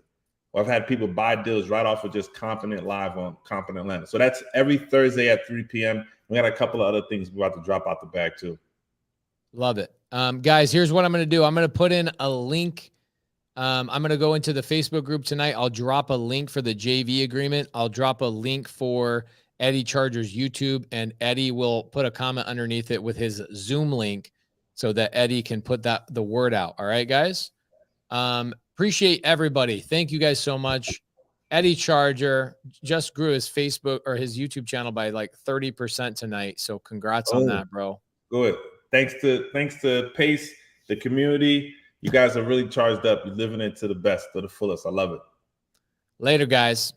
Or I've had people buy deals right off of just comping it live on Comping Atlanta. So that's every Thursday at 3 p.m. We got a couple of other things we're about to drop out the bag too. Love it. Guys, here's what I'm going to do. I'm going to put in a link. I'm going to go into the Facebook group tonight. I'll drop a link for the JV agreement. I'll drop a link for Eddie Charger's YouTube, and Eddie will put a comment underneath it with his Zoom link so that Eddie can put the word out. All right, guys? Appreciate everybody. Thank you guys so much. Eddie Charger just grew his Facebook or his YouTube channel by like 30% tonight. So congrats on that, bro. Good. Thanks to Pace, the community. You guys are really charged up. You're living it to the best, to the fullest. I love it. Later, guys.